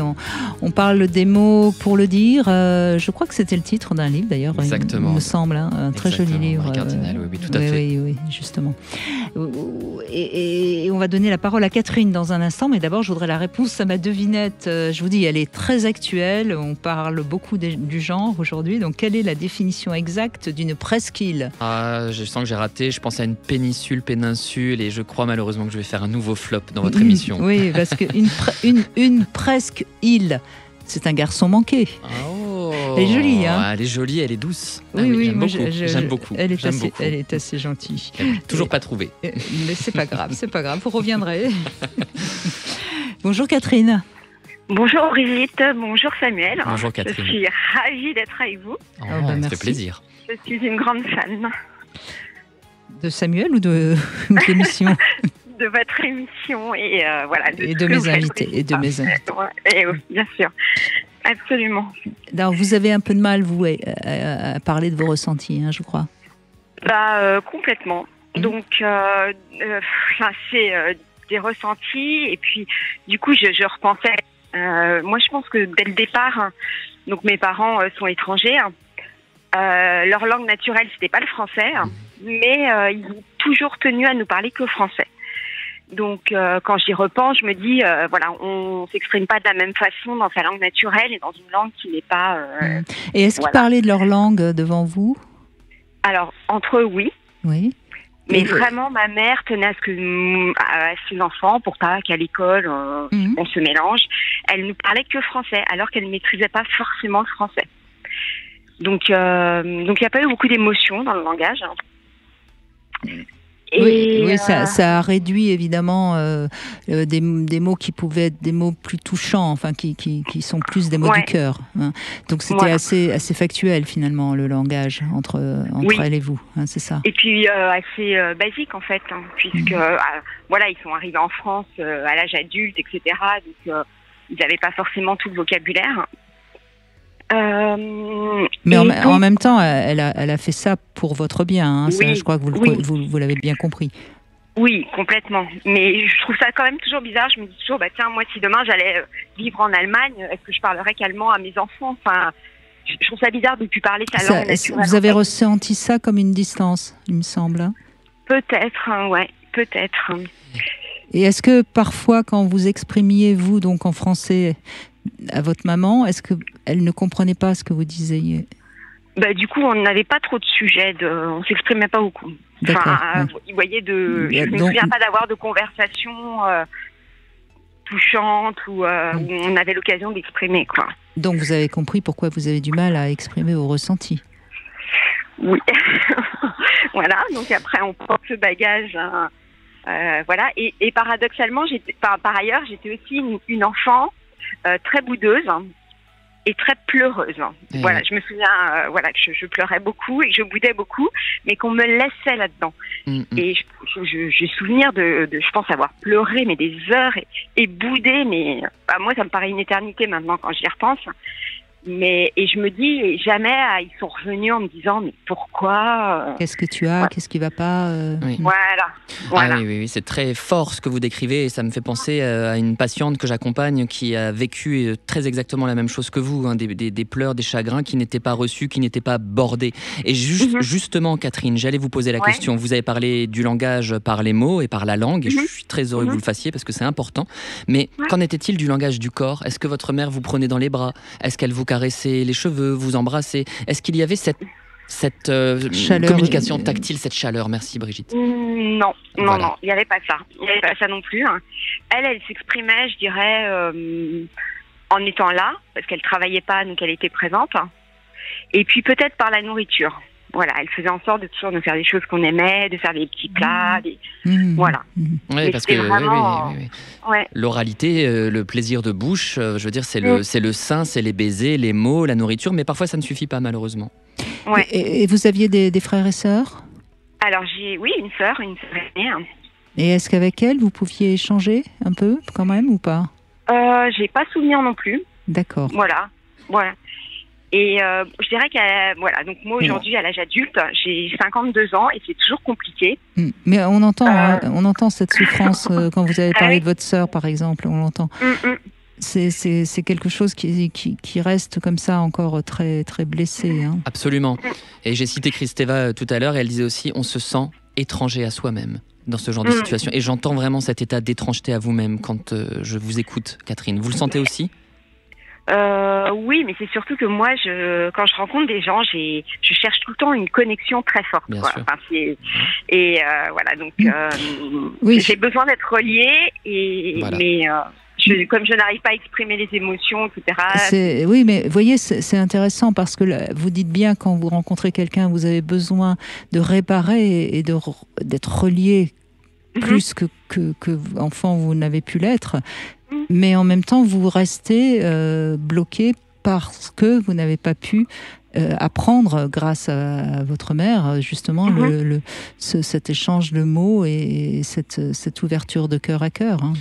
on parle des mots pour le dire. Je crois que c'était le titre d'un livre d'ailleurs, exactement. Il me semble, un très joli livre. Cardinal, oui, tout à fait. Oui, justement. Et on va donner la parole à Catherine dans un instant, mais d'abord je voudrais la réponse à ma devinette. Je vous dis, elle est très actuelle, on parle beaucoup du genre aujourd'hui, donc quelle est la définition exacte d'une presqu'île? Je sens que j'ai raté, je pense à une péninsule, et je crois malheureusement que je vais faire un nouveau flop dans votre émission. Oui, parce qu'une presque île, c'est un garçon manqué. Oh, elle est jolie, hein? Elle est jolie, elle est douce. Oui, j'aime beaucoup. Elle est assez gentille. Toujours pas trouvée. Mais c'est pas grave, vous reviendrez. Bonjour Catherine. Bonjour Brigitte, bonjour Samuel. Bonjour Catherine. Je suis ravie d'être avec vous. Ça fait plaisir. Je suis une grande fan. De Samuel ou de l'émission? De votre émission et voilà. Et de mes invités. Et bien sûr, absolument. Alors, vous avez un peu de mal, vous, à parler de vos ressentis, je crois. Complètement. Donc, c'est des ressentis, et puis du coup, je repensais. Moi, je pense que dès le départ, donc mes parents sont étrangers. Leur langue naturelle, c'était pas le français, mais ils ont toujours tenu à nous parler que français. Donc, quand j'y repense, je me dis, on s'exprime pas de la même façon dans sa langue naturelle et dans une langue qui n'est pas. Et est-ce qu'ils parlaient de leur langue devant vous? Alors, entre eux, oui. Oui. Mais vraiment, ma mère tenait à ce que à ses enfants, pour pas qu'à l'école on se mélange, elle nous parlait que français, alors qu'elle ne maîtrisait pas forcément le français. Donc, il n'y a pas eu beaucoup d'émotions dans le langage. Et ça a réduit évidemment des mots qui pouvaient être des mots plus touchants, enfin qui sont plus des mots du cœur. Donc c'était assez factuel finalement, le langage entre elle et vous, c'est ça. Et puis assez basique en fait, puisque ils sont arrivés en France à l'âge adulte, etc. Donc ils n'avaient pas forcément tout le vocabulaire. Mais en même temps, elle a fait ça pour votre bien. Ça, je crois que vous l'avez bien compris. Oui, complètement. Mais je trouve ça quand même toujours bizarre. Je me dis toujours, tiens, moi, si demain j'allais vivre en Allemagne, est-ce que je parlerais qu'allemand à mes enfants? Enfin, je trouve ça bizarre de ne plus parler sa langue naturelle. Vous avez ressenti ça comme une distance, il me semble. Peut-être, peut-être. Et est-ce que parfois, quand vous exprimiez, vous, donc en français, à votre maman, est-ce qu'elle ne comprenait pas ce que vous disiez? Du coup, on n'avait pas trop de sujets, on s'exprimait pas beaucoup. Enfin, vous voyez, je ne me souviens pas d'avoir de conversation touchante où on avait l'occasion d'exprimer, quoi. Donc vous avez compris pourquoi vous avez du mal à exprimer vos ressentis. Oui. Voilà, donc après on prend ce bagage. Et paradoxalement, par ailleurs, j'étais aussi une enfant très boudeuse et très pleureuse. Voilà, je me souviens que je pleurais beaucoup et que je boudais beaucoup, mais qu'on me laissait là-dedans. Et j'ai souvenir de, je pense, avoir pleuré mais des heures et boudé, mais moi ça me paraît une éternité maintenant quand j'y repense. Et je me dis, jamais ils sont revenus en me disant, mais pourquoi Qu'est-ce que tu as Qu'est-ce qui va pas Voilà. Oui, c'est très fort ce que vous décrivez, et ça me fait penser à une patiente que j'accompagne qui a vécu très exactement la même chose que vous, des pleurs, des chagrins qui n'étaient pas reçus, qui n'étaient pas bordés. Et justement, Catherine, j'allais vous poser la question. Vous avez parlé du langage par les mots et par la langue, et je suis très heureux que vous le fassiez parce que c'est important. Mais qu'en était-il du langage du corps? Est-ce que votre mère vous prenait dans les bras? Est-ce qu'elle vous caressait les cheveux, vous embrassait? Est-ce qu'il y avait cette Chaleur, communication tactile, cette chaleur. Merci Brigitte. Non, Voilà. non, il n'y avait pas ça. Il n'y avait pas ça non plus. Elle s'exprimait, je dirais, en étant là, parce qu'elle travaillait pas, donc elle était présente. Et puis peut-être par la nourriture. Voilà, elle faisait en sorte de toujours nous faire des choses qu'on aimait, de faire des petits plats, voilà. Oui, parce que vraiment... oui. Ouais. L'oralité, le plaisir de bouche, je veux dire, c'est le sein, c'est les baisers, les mots, la nourriture, mais parfois ça ne suffit pas malheureusement. Ouais. Et vous aviez des frères et sœurs? Alors j'ai, une sœur aînée. Et est-ce qu'avec elle, vous pouviez échanger un peu quand même ou pas? J'ai pas souvenir non plus. D'accord. Voilà. Et je dirais voilà, donc moi aujourd'hui à l'âge adulte, j'ai 52 ans et c'est toujours compliqué. Mais on entend cette souffrance quand vous avez parlé de votre sœur par exemple, on l'entend. C'est quelque chose qui reste comme ça encore très, très blessé. Hein. Absolument. Et j'ai cité Kristeva tout à l'heure et elle disait aussi on se sent étranger à soi-même dans ce genre de situation. Et j'entends vraiment cet état d'étrangeté à vous-même quand je vous écoute, Catherine. Vous le sentez aussi ? Oui, mais c'est surtout que moi, quand je rencontre des gens, je cherche tout le temps une connexion très forte. Bien quoi. sûr. Enfin, et voilà, donc j'ai besoin d'être reliée, Voilà. mais comme je n'arrive pas à exprimer les émotions, etc. Oui, mais vous voyez, c'est intéressant parce que là, vous dites bien quand vous rencontrez quelqu'un, vous avez besoin de réparer et d'être relié plus que enfant vous n'avez pu l'être. Mais en même temps, vous restez bloqué parce que vous n'avez pas pu apprendre, grâce à votre mère, justement, cet échange de mots et cette ouverture de cœur à cœur. Hein.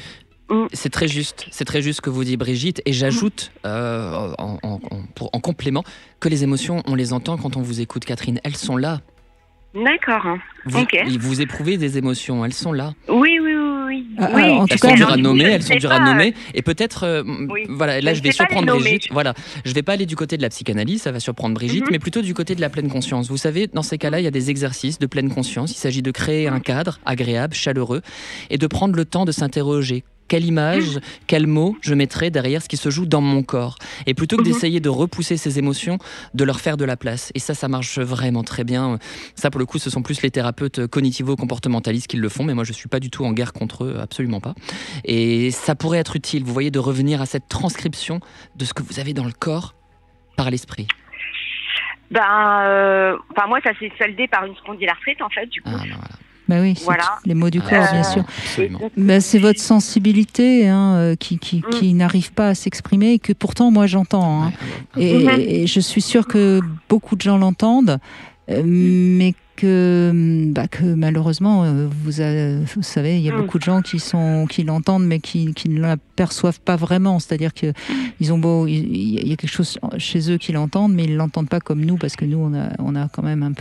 C'est très juste ce que vous dit Brigitte. Et j'ajoute, en complément, que les émotions, on les entend quand on vous écoute, Catherine. Elles sont là. D'accord. Vous éprouvez des émotions, elles sont là. Oui. En tout Elles cas, sont dures à nommer, elles sont dures à nommer. Et peut-être, voilà, là je vais surprendre nommer. Brigitte. Voilà, je vais pas aller du côté de la psychanalyse, ça va surprendre Brigitte, mais plutôt du côté de la pleine conscience. Vous savez, dans ces cas-là, il y a des exercices de pleine conscience. Il s'agit de créer un cadre agréable, chaleureux, et de prendre le temps de s'interroger. Quelle image, quel mot je mettrai derrière ce qui se joue dans mon corps. Et plutôt que d'essayer de repousser ces émotions, de leur faire de la place. Et ça marche vraiment très bien. Ça, pour le coup, ce sont plus les thérapeutes cognitivo-comportementalistes qui le font, mais moi, je ne suis pas du tout en guerre contre eux, absolument pas. Et ça pourrait être utile, vous voyez, de revenir à cette transcription de ce que vous avez dans le corps par l'esprit. Moi, ça s'est soldé par une spondylarthrite, en fait, du coup. Voilà. Bah oui, Voilà. Les mots du corps, bien sûr. Absolument. Bah, c'est votre sensibilité qui n'arrive pas à s'exprimer et que pourtant moi j'entends. Hein. Et je suis sûre que beaucoup de gens l'entendent, mais que malheureusement, vous savez, il y a beaucoup de gens qui l'entendent mais qui ne l'aperçoivent pas vraiment. C'est-à-dire que il y a quelque chose chez eux qui l'entendent, mais ils l'entendent pas comme nous parce que nous on a quand même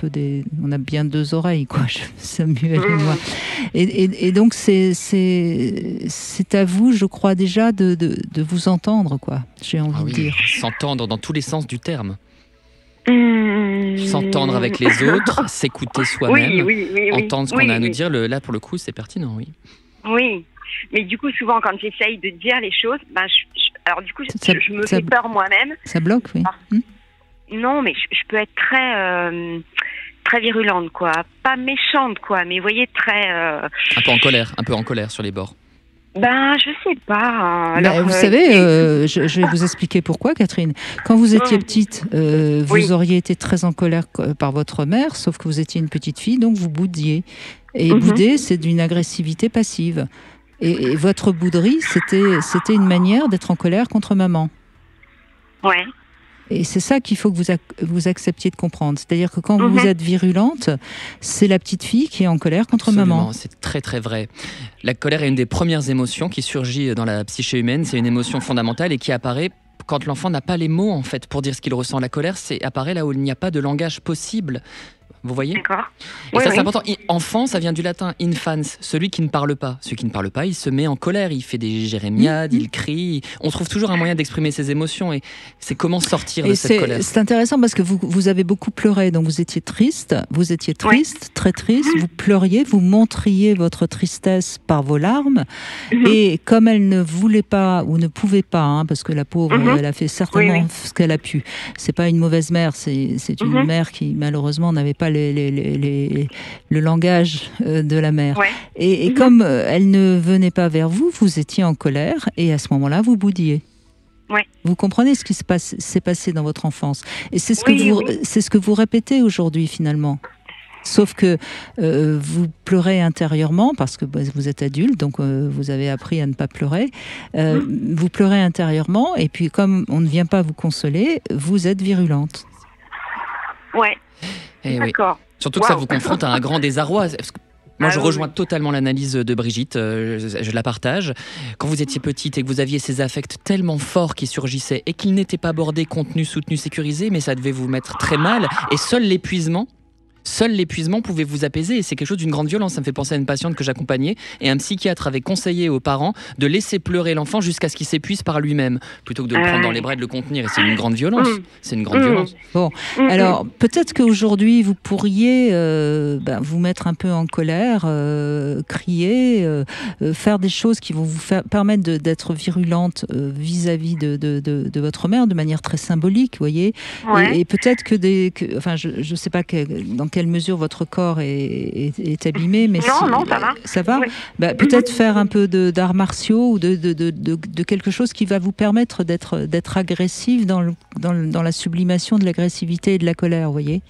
on a bien deux oreilles, quoi. Samuel et moi. Et donc c'est à vous, je crois déjà de vous entendre, quoi. J'ai envie de dire. S'entendre dans tous les sens du terme. S'entendre avec les autres, s'écouter soi-même, entendre ce qu'on a à nous dire. Là, pour le coup, c'est pertinent, oui. Oui, mais du coup, souvent, quand j'essaye de dire les choses, alors du coup, je me fais peur moi-même. Ça bloque, oui. Non, mais je peux être très virulente, quoi. Pas méchante, quoi, mais vous voyez, très... Un peu en colère sur les bords. Je sais pas. Alors, vous savez, je vais vous expliquer pourquoi, Catherine. Quand vous étiez petite, vous auriez été très en colère par votre mère, sauf que vous étiez une petite fille, donc vous boudiez. Et bouder, c'est d'une agressivité passive. Et votre bouderie, c'était une manière d'être en colère contre maman. Ouais. Et c'est ça qu'il faut que vous acceptiez de comprendre. C'est-à-dire que quand vous êtes virulente, c'est la petite fille qui est en colère contre maman. C'est très très vrai. La colère est une des premières émotions qui surgit dans la psyché humaine. C'est une émotion fondamentale et qui apparaît quand l'enfant n'a pas les mots en fait pour dire ce qu'il ressent. La colère, apparaît là où il n'y a pas de langage possible. Vous voyez ? D'accord. Et Oui, ça, oui. c'est important. Enfant, ça vient du latin infans, celui qui ne parle pas. Celui qui ne parle pas, il se met en colère, il fait des jérémiades, il crie. On trouve toujours un moyen d'exprimer ses émotions et c'est comment sortir de cette colère. C'est intéressant parce que vous avez beaucoup pleuré, donc vous étiez triste, très triste, vous pleuriez, vous montriez votre tristesse par vos larmes, et comme elle ne voulait pas ou ne pouvait pas, hein, parce que la pauvre, elle a fait certainement ce qu'elle a pu. C'est pas une mauvaise mère, c'est une mère qui malheureusement n'avait pas le langage de la mère. Ouais. Et comme elle ne venait pas vers vous, vous étiez en colère, et à ce moment-là, vous boudiez. Ouais. Vous comprenez ce qui s'est passé dans votre enfance. Et c'est ce que vous répétez aujourd'hui, finalement. Sauf que vous pleurez intérieurement, parce que vous êtes adulte, donc vous avez appris à ne pas pleurer. Vous pleurez intérieurement, et puis comme on ne vient pas vous consoler, vous êtes virulente. Ouais. D'accord. Surtout que ça vous confronte à un grand désarroi. Parce que moi, je rejoins totalement l'analyse de Brigitte, je la partage. Quand vous étiez petite et que vous aviez ces affects tellement forts qui surgissaient et qu'ils n'étaient pas bordés, contenus, soutenus, sécurisés, mais ça devait vous mettre très mal. Et seul l'épuisement pouvait vous apaiser, et c'est quelque chose d'une grande violence. Ça me fait penser à une patiente que j'accompagnais, et un psychiatre avait conseillé aux parents de laisser pleurer l'enfant jusqu'à ce qu'il s'épuise par lui-même, plutôt que de le prendre dans les bras et de le contenir. Et c'est une grande violence. C'est une grande violence. Bon, alors peut-être qu'aujourd'hui vous pourriez vous mettre un peu en colère, crier, faire des choses qui vont vous permettre d'être virulente vis-à-vis de votre mère de manière très symbolique, vous voyez. Et peut-être je sais pas dans quelle mesure votre corps est abîmé, mais non, ça va. Ça va. Oui. Peut-être faire un peu d'arts martiaux ou de quelque chose qui va vous permettre d'être agressive dans la sublimation de l'agressivité et de la colère, vous voyez.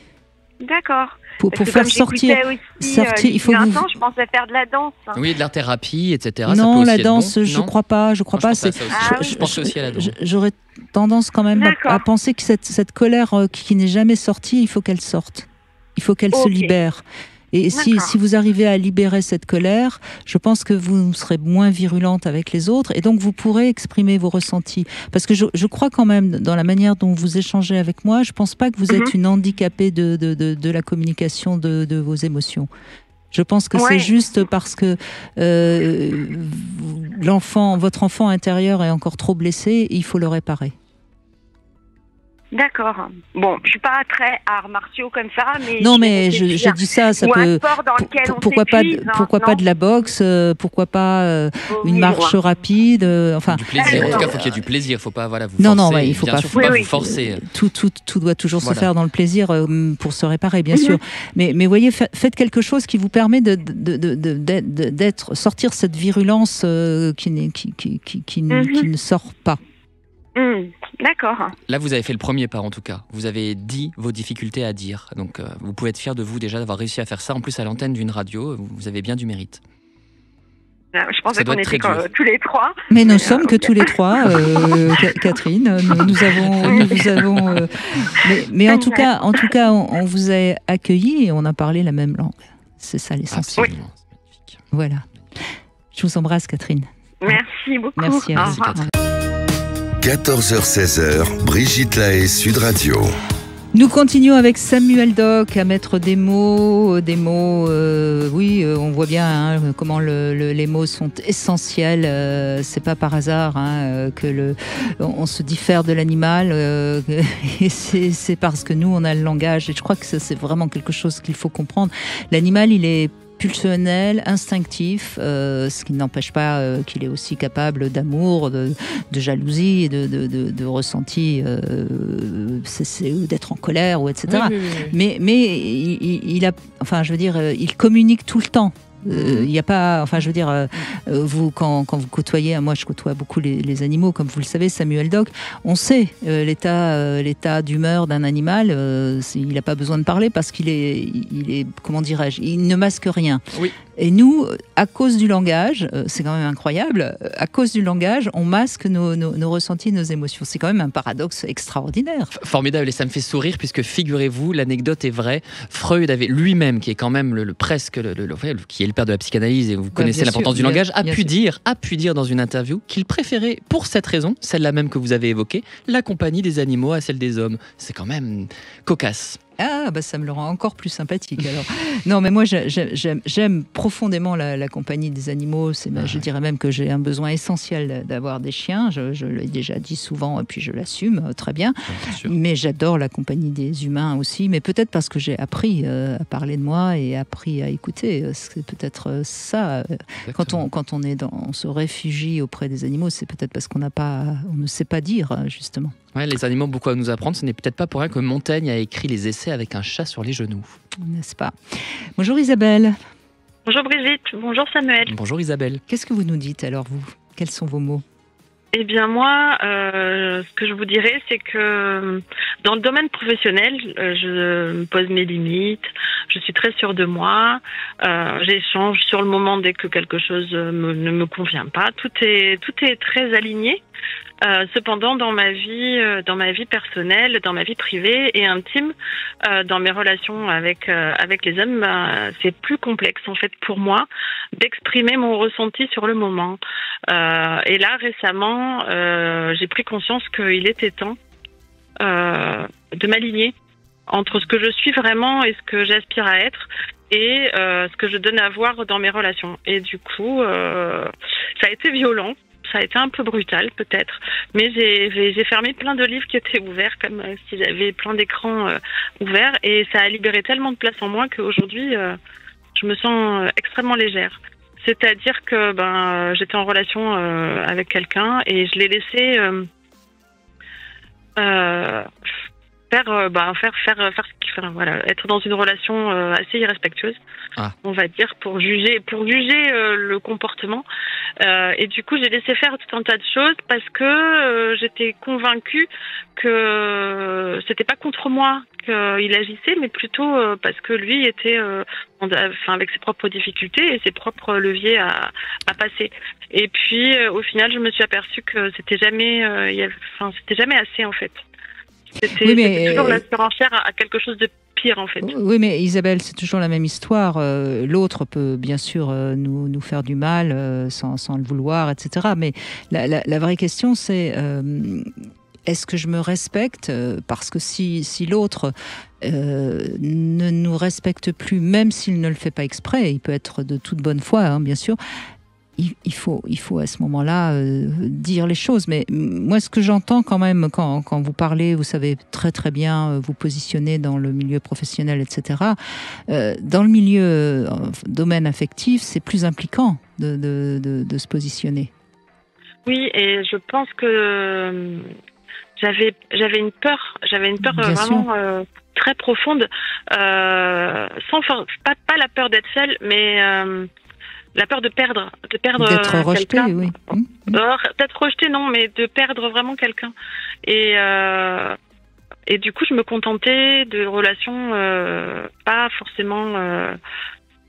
D'accord. Pour faire sortir, il faut je pensais faire de la danse. Oui, de l'art-thérapie, etc. Non, ça peut la aussi danse, être bon. je crois pas. Je pense aussi à la danse. J'aurais tendance quand même à penser que cette colère qui n'est jamais sortie, il faut qu'elle sorte. Il faut qu'elle se libère. Et si vous arrivez à libérer cette colère, je pense que vous serez moins virulente avec les autres, et donc vous pourrez exprimer vos ressentis. Parce que je crois quand même, dans la manière dont vous échangez avec moi, je pense pas que vous êtes une handicapée de la communication de vos émotions. Je pense que c'est juste parce que votre enfant intérieur est encore trop blessé, et il faut le réparer. D'accord. Bon, je suis pas très arts martiaux comme ça, mais non, mais je dis ça ou peut. Un sport dans lequel pourquoi pas de la boxe, pourquoi pas une marche rapide, du plaisir. En tout cas, il faut qu'il y ait du plaisir. Il ne faut pas vous forcer. Non, il faut pas vous forcer. Tout doit toujours se faire dans le plaisir pour se réparer, bien sûr. Mais voyez, faites quelque chose qui vous permet sortir cette virulence qui ne sort pas. D'accord. Là, vous avez fait le premier pas, en tout cas. Vous avez dit vos difficultés à dire. Donc, vous pouvez être fier de vous déjà d'avoir réussi à faire ça. En plus, à l'antenne d'une radio, vous avez bien du mérite. Je pensais qu'on était tous les trois. Mais nous sommes que tous les trois, Catherine. Nous avons. Mais en tout cas, on vous a accueillis et on a parlé la même langue. C'est ça l'essentiel. Absolument. C'est magnifique. Voilà. Je vous embrasse, Catherine. Merci beaucoup. Merci à vous. 14h-16h, Brigitte Lahaie, Sud Radio. Nous continuons avec Samuel Doc à mettre des mots. On voit bien comment les mots sont essentiels. C'est pas par hasard que on se diffère de l'animal. Et c'est parce que nous, on a le langage. Et je crois que ça, c'est vraiment quelque chose qu'il faut comprendre. L'animal, il est pulsionnel, instinctif, ce qui n'empêche pas qu'il est aussi capable d'amour, de jalousie et de ressenti, d'être en colère, ou etc. Oui. Mais il communique tout le temps. Il n'y a pas, vous quand vous côtoyez, moi je côtoie beaucoup les animaux, comme vous le savez, Samuel Doc, on sait l'état d'humeur d'un animal. Il n'a pas besoin de parler parce qu'il est, comment dirais-je, il ne masque rien. Oui. Et nous, à cause du langage, c'est quand même incroyable, à cause du langage, on masque nos ressentis, nos émotions. C'est quand même un paradoxe extraordinaire. Formidable, et ça me fait sourire, puisque figurez-vous, l'anecdote est vraie. Freud avait lui-même, qui est quand même qui est le père de la psychanalyse, et vous connaissez l'importance du langage, a pu dire dans une interview qu'il préférait, pour cette raison, celle-là même que vous avez évoquée, la compagnie des animaux à celle des hommes. C'est quand même cocasse. Ah, bah ça me le rend encore plus sympathique alors. Non, mais moi j'aime profondément la compagnie des animaux. Je dirais même que j'ai un besoin essentiel d'avoir des chiens. Je l'ai déjà dit souvent et puis je l'assume très bien. Mais j'adore la compagnie des humains aussi. Mais peut-être parce que j'ai appris à parler de moi et appris à écouter. C'est peut-être ça. Quand on se réfugie auprès des animaux, c'est peut-être parce on ne sait pas dire justement. Ouais, les animaux ont beaucoup à nous apprendre. Ce n'est peut-être pas pour rien que Montaigne a écrit les essais avec un chat sur les genoux. N'est-ce pas? Bonjour Isabelle. Bonjour Brigitte, bonjour Samuel. Bonjour Isabelle. Qu'est-ce que vous nous dites alors vous? Quels sont vos mots? Eh bien moi, ce que je vous dirais, c'est que dans le domaine professionnel, je me pose mes limites, je suis très sûre de moi, j'échange sur le moment dès que quelque chose ne me convient pas. Tout est très aligné. Cependant, dans ma vie personnelle, dans ma vie privée et intime, dans mes relations avec les hommes, c'est plus complexe en fait pour moi d'exprimer mon ressenti sur le moment. Et là, récemment, j'ai pris conscience qu'il était temps de m'aligner entre ce que je suis vraiment et ce que j'aspire à être et ce que je donne à voir dans mes relations. Et du coup, ça a été violent. Ça a été un peu brutal peut-être, mais j'ai fermé plein de livres qui étaient ouverts, comme si j'avais plein d'écrans ouverts, et ça a libéré tellement de place en moi qu'aujourd'hui, je me sens extrêmement légère. C'est-à-dire que j'étais en relation avec quelqu'un et je l'ai laissé être dans une relation assez irrespectueuse, on va dire, pour juger le comportement. Et du coup, j'ai laissé faire tout un tas de choses parce que j'étais convaincue que c'était pas contre moi qu'il agissait, mais plutôt parce que lui était avec ses propres difficultés et ses propres leviers à passer. Et puis, au final, je me suis aperçue que c'était jamais assez en fait. C'était toujours la surenchère à quelque chose de pire en fait. Oui, mais Isabelle, c'est toujours la même histoire. L'autre peut bien sûr nous faire du mal sans le vouloir, etc. Mais la vraie question, c'est est-ce que je me respecte? Parce que si l'autre ne nous respecte plus, même s'il ne le fait pas exprès, il peut être de toute bonne foi, hein, bien sûr. Il faut à ce moment-là dire les choses. Mais moi, ce que j'entends quand même, quand vous parlez, vous savez très très bien vous positionner dans le milieu professionnel, etc. Dans le milieu domaine affectif, c'est plus impliquant de se positionner. Oui, et je pense que j'avais une peur vraiment très profonde, pas la peur d'être seule, mais la peur de perdre d'être rejeté, oui. D'être rejeté, non, mais de perdre vraiment quelqu'un. Et du coup, je me contentais de relations pas forcément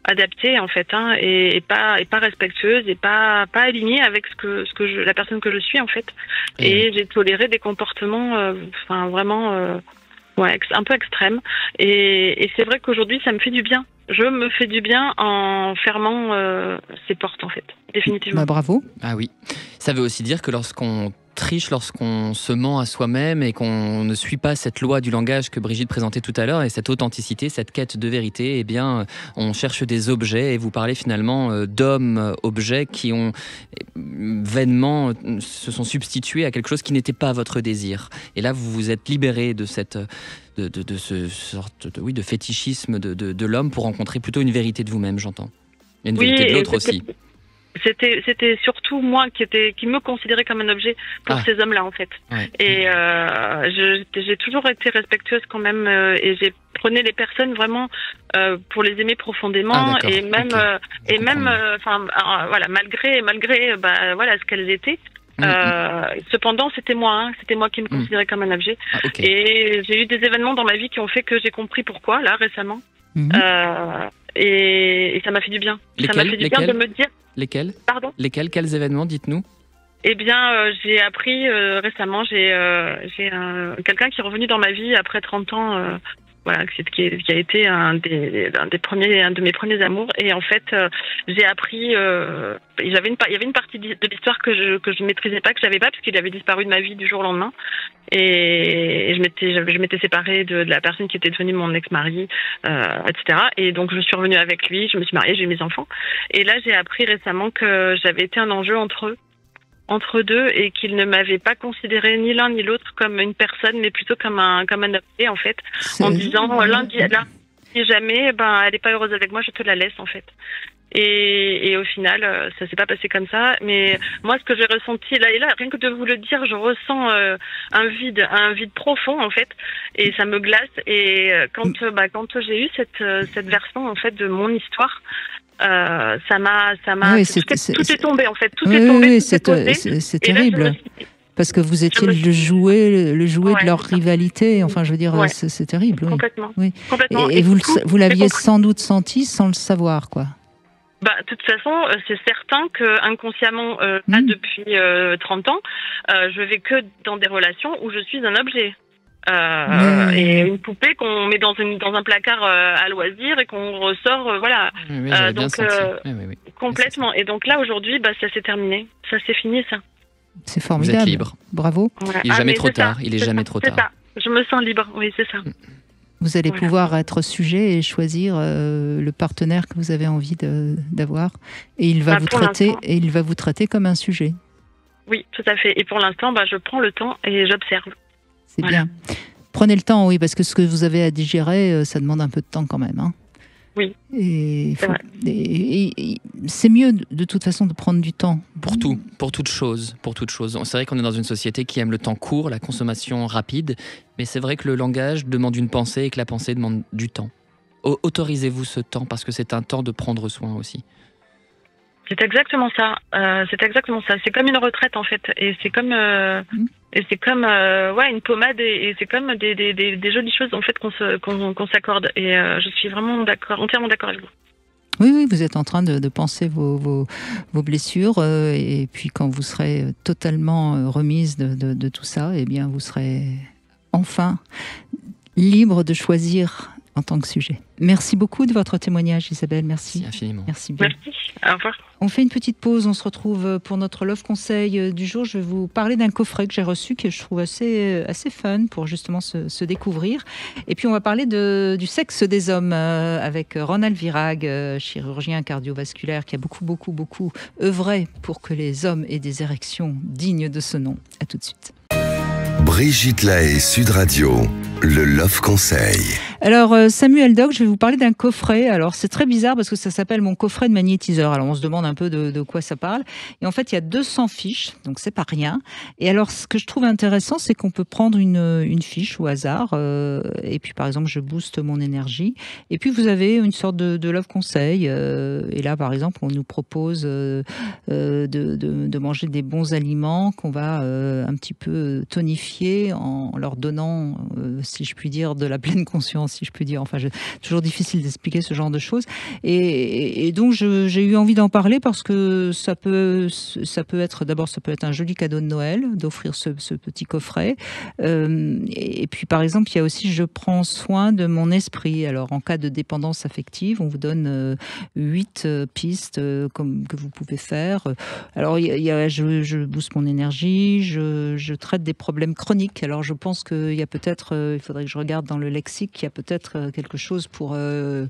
adaptées en fait, hein, et pas respectueuses et pas alignées avec la personne que je suis en fait. Et j'ai toléré des comportements, vraiment. Un peu extrême. Et c'est vrai qu'aujourd'hui, ça me fait du bien. Je me fais du bien en fermant ces portes, en fait. Définitivement. Bravo. Ah oui. Ça veut aussi dire que lorsqu'on triche, lorsqu'on se ment à soi-même et qu'on ne suit pas cette loi du langage que Brigitte présentait tout à l'heure et cette authenticité, cette quête de vérité, eh bien, on cherche des objets et vous parlez finalement d'hommes-objets qui ont vainement se sont substitués à quelque chose qui n'était pas votre désir. Et là, vous vous êtes libéré de cette ce sorte de fétichisme de l'homme pour rencontrer plutôt une vérité de vous-même, j'entends. Et une vérité de l'autre aussi. C'était surtout moi qui me considérais comme un objet pour ces hommes-là en fait. Ouais. Et j'ai toujours été respectueuse quand même et j'ai prenais les personnes vraiment pour les aimer profondément et même malgré ce qu'elles étaient. Cependant, c'était moi qui me considérais comme un objet. Et j'ai eu des événements dans ma vie qui ont fait que j'ai compris pourquoi là récemment. Et ça m'a fait du bien. Ça m'a fait du bien de me dire. Lesquels? Pardon? Quels événements, dites-nous? Eh bien, j'ai appris récemment, j'ai quelqu'un qui est revenu dans ma vie après 30 ans voilà, qui a été un de mes premiers amours. Et en fait, j'ai appris, il y avait une partie de l'histoire que je maîtrisais pas, que j'avais pas, parce qu'il avait disparu de ma vie du jour au lendemain. Et je m'étais séparée de la personne qui était devenue mon ex-mari, etc. Et donc je suis revenue avec lui, je me suis mariée, j'ai eu mes enfants. Et là, j'ai appris récemment que j'avais été un enjeu entre deux, et qu'ils ne m'avaient pas considéré ni l'un ni l'autre comme une personne, mais plutôt comme un objet, en fait, en disant l'un si jamais elle n'est pas heureuse avec moi, je te la laisse, en fait. Et au final, ça s'est pas passé comme ça. Mais moi, ce que j'ai ressenti là et là, rien que de vous le dire, je ressens un vide profond, en fait, et ça me glace. Et quand j'ai eu cette version, en fait, de mon histoire, ça m'a oui, tout est tombé, en fait, tout oui, est tombé, oui, c'est terrible. Là, parce que vous étiez le jouet de leur rivalité. Enfin, je veux dire, c'est terrible. Oui. Complètement. Oui. Complètement. Et vous l'aviez sans doute senti sans le savoir, quoi. De toute façon, c'est certain que inconsciemment, là, depuis 30 ans, je vais que dans des relations où je suis un objet. Et une poupée qu'on met dans un placard à loisir et qu'on ressort, voilà. Oui, donc complètement. Et donc là, aujourd'hui, ça s'est terminé, ça c'est fini, ça. C'est formidable. Vous êtes libre. Bravo. Voilà. Il est jamais trop tard. Il est jamais trop tard. C'est ça. Je me sens libre. Oui, c'est ça. Vous allez pouvoir être sujet et choisir le partenaire que vous avez envie d'avoir, et il va vous traiter comme un sujet. Oui, tout à fait. Et pour l'instant, je prends le temps et j'observe. C'est bien. Prenez le temps, oui, parce que ce que vous avez à digérer, ça demande un peu de temps quand même. Hein. Oui. Et c'est mieux de toute façon de prendre du temps. Pour toute chose. C'est vrai qu'on est dans une société qui aime le temps court, la consommation rapide, mais c'est vrai que le langage demande une pensée et que la pensée demande du temps. Autorisez-vous ce temps, parce que c'est un temps de prendre soin aussi. C'est exactement ça. C'est comme une retraite, en fait, et c'est comme une pommade, et c'est comme des jolies choses, en fait, qu'on s'accorde. Et je suis vraiment entièrement d'accord avec vous. Oui, vous êtes en train de penser vos blessures, et puis quand vous serez totalement remise de tout ça, eh bien vous serez enfin libre de choisir en tant que sujet. Merci beaucoup de votre témoignage, Isabelle. Merci infiniment. Merci. Au revoir. On fait une petite pause, on se retrouve pour notre Love Conseil du jour. Je vais vous parler d'un coffret que j'ai reçu, que je trouve assez fun pour justement se découvrir. Et puis on va parler du sexe des hommes avec Ronald Virag, chirurgien cardiovasculaire, qui a beaucoup œuvré pour que les hommes aient des érections dignes de ce nom. À tout de suite. Brigitte Lahaie, Sud Radio, le Love Conseil. Alors Samuel Doc, je vais vous parler d'un coffret. Alors c'est très bizarre parce que ça s'appelle mon coffret de magnétiseur. Alors on se demande un peu de quoi ça parle. Et en fait il y a 200 fiches, donc c'est pas rien. Et alors ce que je trouve intéressant, c'est qu'on peut prendre une fiche au hasard. Et puis par exemple je booste mon énergie. Et puis vous avez une sorte de Love Conseil. Et là par exemple on nous propose de manger des bons aliments qu'on va un petit peu tonifier en leur donnant, si je puis dire, de la pleine conscience, si je puis dire. Enfin, toujours difficile d'expliquer ce genre de choses. Et donc, j'ai eu envie d'en parler parce que ça peut être, d'abord, ça peut être un joli cadeau de Noël, d'offrir ce petit coffret. Et puis, par exemple, il y a aussi, je prends soin de mon esprit. Alors, en cas de dépendance affective, on vous donne 8 pistes que vous pouvez faire. Alors, je booste mon énergie, je traite des problèmes chroniques. Alors, je pense qu'il y a peut-être, il faudrait que je regarde dans le lexique, il y a peut-être quelque chose pour une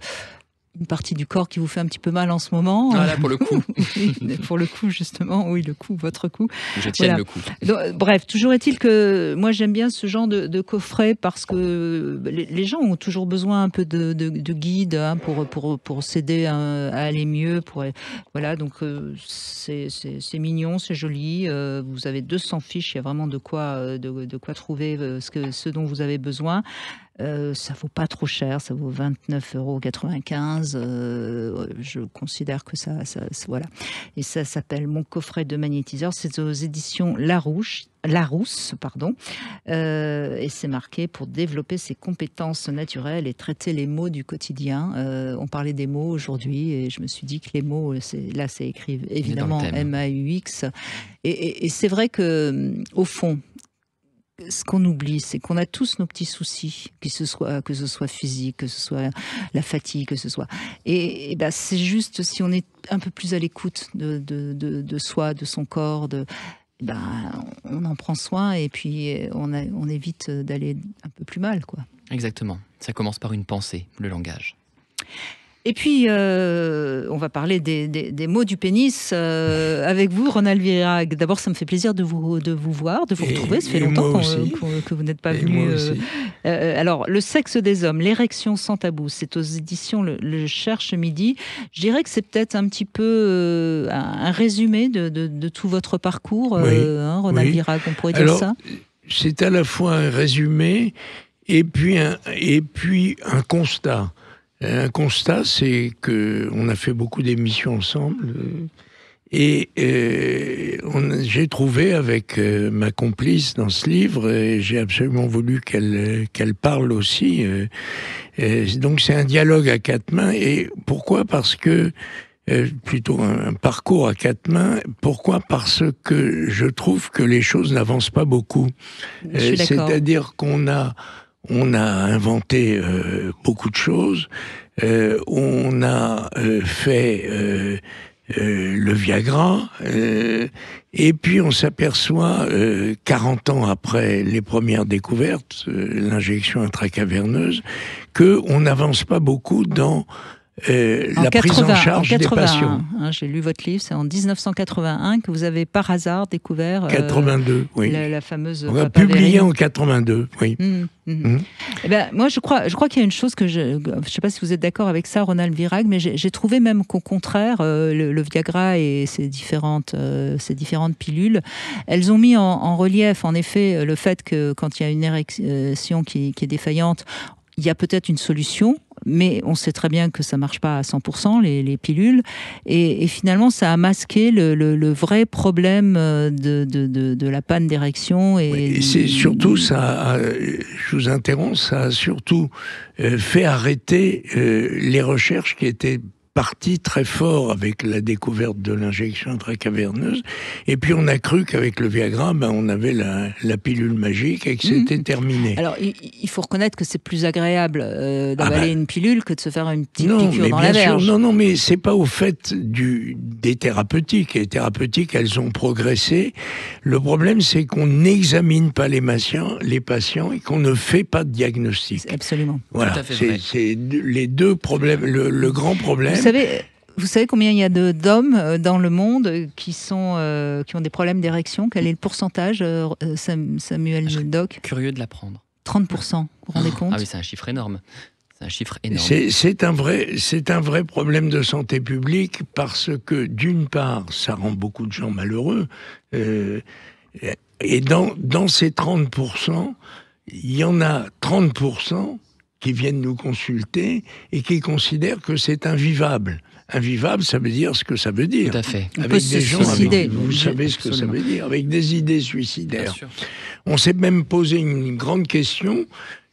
partie du corps qui vous fait un petit peu mal en ce moment. Voilà, pour le coup. Oui, pour le coup, justement. Oui, le coup, votre coup. Je tiens le coup. Donc, bref, toujours est-il que moi, j'aime bien ce genre de coffret parce que les gens ont toujours besoin un peu de guide pour s'aider à aller mieux. Voilà, donc c'est mignon, c'est joli. Vous avez 200 fiches, il y a vraiment de quoi trouver ce dont vous avez besoin. Ça vaut pas trop cher, ça vaut 29,95 €. Je considère que ça voilà. Et ça s'appelle Mon coffret de magnétiseur. C'est aux éditions Larousse, pardon. Et c'est marqué pour développer ses compétences naturelles et traiter les maux du quotidien. On parlait des mots aujourd'hui et je me suis dit que les mots, là c'est écrit évidemment MAUX. Et c'est vrai que au fond, ce qu'on oublie, c'est qu'on a tous nos petits soucis, que ce soit physique, que ce soit la fatigue, que ce soit. Et ben, c'est juste si on est un peu plus à l'écoute de soi, de son corps, on en prend soin et puis on évite d'aller un peu plus mal, quoi. Exactement. Ça commence par une pensée, le langage. Et puis, on va parler des mots du pénis avec vous, Ronald Virag. D'abord, ça me fait plaisir de vous voir, de vous retrouver. Ça fait longtemps que vous n'êtes pas venu. Alors, le sexe des hommes, l'érection sans tabou, c'est aux éditions Le Cherche Midi. Je dirais que c'est peut-être un petit peu un résumé de tout votre parcours, Ronald Virag, on pourrait dire ça. C'est à la fois un résumé et puis un constat. Un constat, c'est que on a fait beaucoup d'émissions ensemble et j'ai trouvé avec ma complice dans ce livre, et j'ai absolument voulu qu'elle parle aussi. Donc c'est un dialogue à quatre mains. Et pourquoi ? Parce que plutôt un parcours à quatre mains. Pourquoi ? Parce que je trouve que les choses n'avancent pas beaucoup. C'est-à-dire qu'on a inventé beaucoup de choses. On a fait le Viagra. Et puis on s'aperçoit, 40 ans après les premières découvertes, l'injection intracaverneuse, qu'on n'avance pas beaucoup dans la prise en charge des patients. J'ai lu votre livre, c'est en 1981 que vous avez par hasard découvert 82, oui. la fameuse... On a publié en 82, oui. Eh ben, moi, je crois qu'il y a une chose que je ne sais pas si vous êtes d'accord avec ça, Ronald Virag, mais j'ai trouvé même qu'au contraire, le Viagra et ces différentes pilules, elles ont mis en relief, en effet, le fait que quand il y a une érection qui est défaillante, il y a peut-être une solution, mais on sait très bien que ça ne marche pas à 100%, les pilules. Et finalement, ça a masqué le vrai problème de la panne d'érection. Et c'est surtout, je vous interromps, ça a surtout fait arrêter les recherches qui étaient parti très fort avec la découverte de l'injection intracaverneuse, et puis on a cru qu'avec le Viagra, on avait la pilule magique et que c'était terminé. Alors, il faut reconnaître que c'est plus agréable d'avaler une pilule que de se faire une petite piqûre dans la verge. Non, mais c'est pas au fait des thérapeutiques. Les thérapeutiques, elles ont progressé. Le problème, c'est qu'on n'examine pas les patients et qu'on ne fait pas de diagnostic. Absolument. Voilà, tout à fait vrai. C'est les deux problèmes. Le grand problème... Vous savez combien il y a d'hommes dans le monde qui ont des problèmes d'érection ? Quel est le pourcentage, Samuel Doc ? Curieux de l'apprendre. 30%, vous vous rendez compte ? Ah oui, c'est un chiffre énorme. C'est un chiffre énorme. C'est un vrai problème de santé publique parce que, d'une part, ça rend beaucoup de gens malheureux. Et dans ces 30%, il y en a 30% qui viennent nous consulter et qui considèrent que c'est invivable. Invivable, ça veut dire ce que ça veut dire. Tout à fait. On peut se suicider. Vous savez ce que ça veut dire, avec des idées suicidaires. On s'est même posé une grande question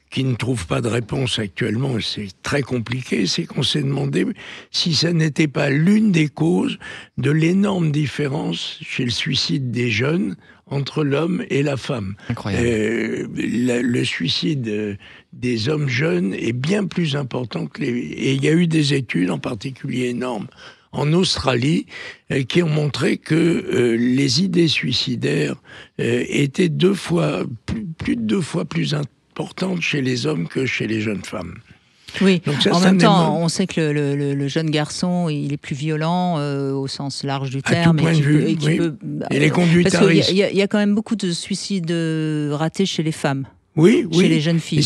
qui ne trouve pas de réponse actuellement, et c'est très compliqué, c'est qu'on s'est demandé si ça n'était pas l'une des causes de l'énorme différence chez le suicide des jeunes entre l'homme et la femme. Incroyable. Le suicide des hommes jeunes est bien plus important que et il y a eu des études, en particulier énormes, en Australie, qui ont montré que les idées suicidaires étaient plus de 2 fois plus importantes chez les hommes que chez les jeunes femmes. Oui, donc en même temps, on sait que le jeune garçon, il est plus violent au sens large du terme. À tout point de vue, et les conduites à risque. Il y a quand même beaucoup de suicides ratés chez les femmes. Oui. Chez les jeunes filles.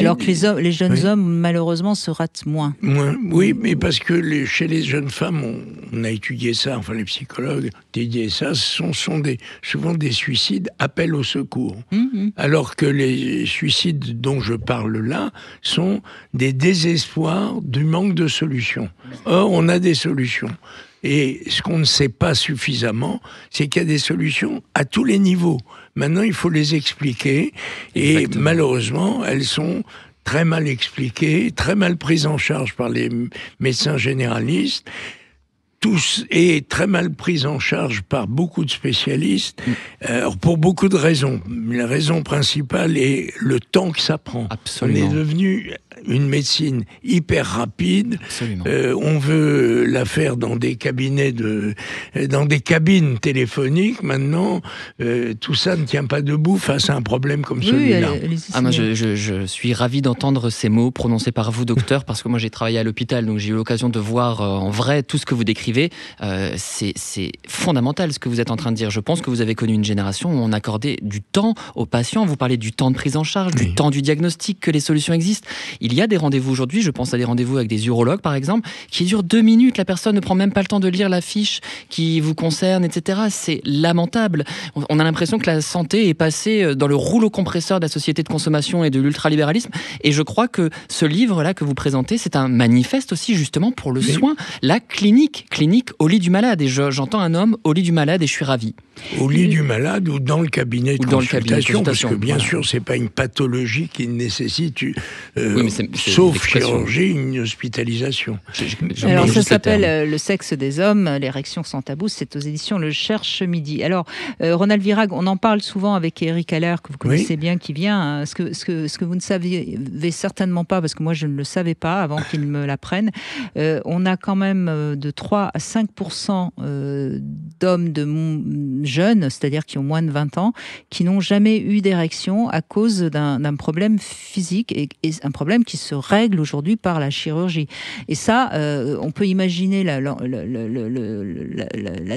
Alors que les jeunes hommes, malheureusement, se ratent moins. Oui, mais parce que chez les jeunes femmes, on a étudié ça, enfin les psychologues ont étudié ça, ce sont souvent des suicides appel au secours. Alors que les suicides dont je parle là sont des désespoirs du manque de solutions. Or, on a des solutions. Et ce qu'on ne sait pas suffisamment, c'est qu'il y a des solutions à tous les niveaux. Maintenant, il faut les expliquer. Et exactement. Malheureusement, elles sont très mal expliquées, très mal prises en charge par les médecins généralistes. est très mal prise en charge par beaucoup de spécialistes, pour beaucoup de raisons. La raison principale est le temps que ça prend. Absolument. On est devenu une médecine hyper rapide. Absolument. On veut la faire dans des cabinets dans des cabines téléphoniques. Maintenant, tout ça ne tient pas debout face à un problème comme celui-là. Moi, je suis ravi d'entendre ces mots prononcés par vous, docteur, parce que moi j'ai travaillé à l'hôpital, donc j'ai eu l'occasion de voir en vrai tout ce que vous décrivez. C'est fondamental ce que vous êtes en train de dire. Je pense que vous avez connu une génération où on accordait du temps aux patients. Vous parlez du temps de prise en charge, du temps du diagnostic, que les solutions existent. Il y a des rendez-vous aujourd'hui, je pense à des rendez-vous avec des urologues par exemple, qui durent 2 minutes. La personne ne prend même pas le temps de lire la fiche qui vous concerne, etc. C'est lamentable. On a l'impression que la santé est passée dans le rouleau compresseur de la société de consommation et de l'ultralibéralisme. Et je crois que ce livre-là que vous présentez, c'est un manifeste aussi justement pour le soin, la clinique au lit du malade. Et j'entends un homme au lit du malade et je suis ravi. Au lit du malade ou dans le cabinet de consultation, parce que bien sûr, c'est pas une pathologie qui nécessite, sauf chirurgie, une hospitalisation. Alors ça s'appelle Le sexe des hommes, l'érection sans tabou, c'est aux éditions Le Cherche Midi. Alors Ronald Virag, on en parle souvent avec Eric Haller, que vous connaissez bien, qui vient. Ce que vous ne saviez certainement pas, parce que moi je ne le savais pas avant qu'il me l'apprenne, on a quand même de 3 à 5% d'hommes jeunes, c'est-à-dire qui ont moins de 20 ans, qui n'ont jamais eu d'érection à cause d'un problème physique et un problème qui se règle aujourd'hui par la chirurgie. Et ça, on peut imaginer la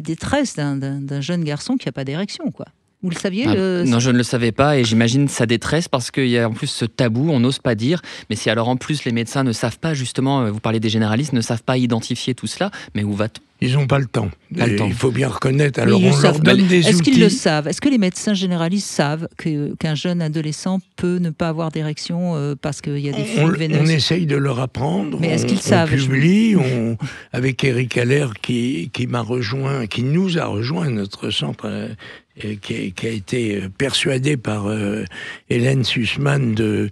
détresse d'un jeune garçon qui n'a pas d'érection, quoi. Vous le saviez Non, je ne le savais pas et j'imagine sa détresse parce qu'il y a en plus ce tabou, on n'ose pas dire. Mais si alors en plus les médecins ne savent pas justement, vous parlez des généralistes, ne savent pas identifier tout cela, mais où va-t-on ? Ils n'ont pas le temps. Il faut bien reconnaître. Alors on leur donne des outils. Est-ce qu'ils le savent ? Est-ce que les médecins généralistes savent qu'un jeune adolescent peut ne pas avoir d'érection parce qu'il y a des fuites veineuses ? On essaye de leur apprendre. Mais est-ce qu'ils savent ? On publie. Avec Eric Haller qui nous a rejoint, notre centre, qui a été persuadé par Hélène Sussman de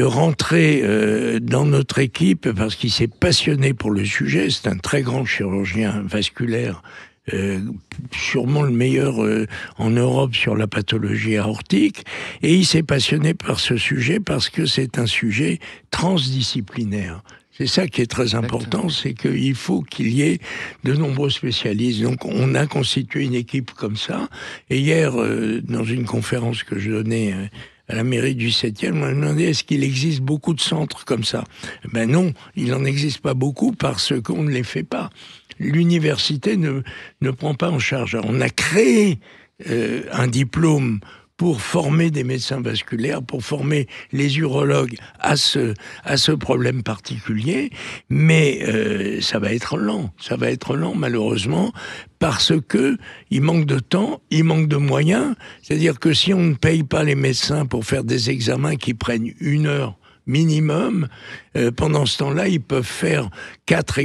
rentrer dans notre équipe parce qu'il s'est passionné pour le sujet. C'est un très grand chirurgien vasculaire, sûrement le meilleur en Europe sur la pathologie aortique, et il s'est passionné par ce sujet parce que c'est un sujet transdisciplinaire. C'est ça qui est très important, c'est qu'il faut qu'il y ait de nombreux spécialistes. Donc on a constitué une équipe comme ça, et hier, dans une conférence que je donnais à la mairie du 7e, on m'a demandé est-ce qu'il existe beaucoup de centres comme ça. Ben non, il n'en existe pas beaucoup parce qu'on ne les fait pas. L'université ne prend pas en charge. Alors, on a créé un diplôme pour former des médecins vasculaires, pour former les urologues à ce problème particulier, mais ça va être lent malheureusement, parce que il manque de temps, il manque de moyens, c'est-à-dire que si on ne paye pas les médecins pour faire des examens qui prennent 1 heure minimum, pendant ce temps-là, ils peuvent faire 4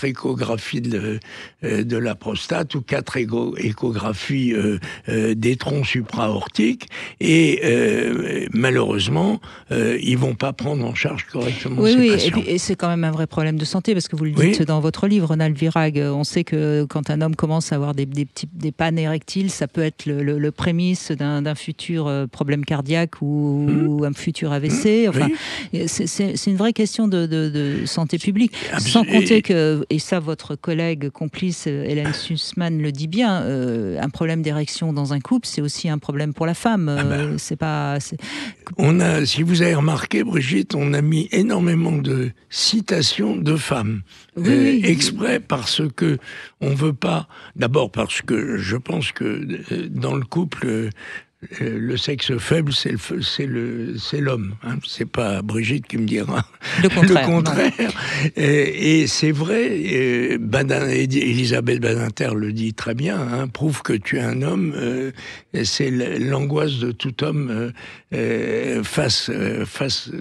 échographies de la prostate ou 4 échographies des troncs supraortiques et malheureusement, ils vont pas prendre en charge correctement ces patients. Et c'est quand même un vrai problème de santé parce que vous le dites dans votre livre, Ronald Virag. On sait que quand un homme commence à avoir des pannes érectiles, ça peut être le prémisse d'un futur problème cardiaque ou un futur AVC. Enfin, c'est une vraie question de santé publique. Sans compter que, et ça votre collègue complice Hélène Sussman le dit bien, un problème d'érection dans un couple, c'est aussi un problème pour la femme. Si vous avez remarqué, Brigitte, on a mis énormément de citations de femmes. Exprès parce que on veut pas, d'abord parce que je pense que dans le couple, le sexe faible, c'est l'homme. Hein. C'est pas Brigitte qui me dira le contraire. Et c'est vrai. Elisabeth Badinter le dit très bien. Hein, prouve que tu es un homme. C'est l'angoisse de tout homme face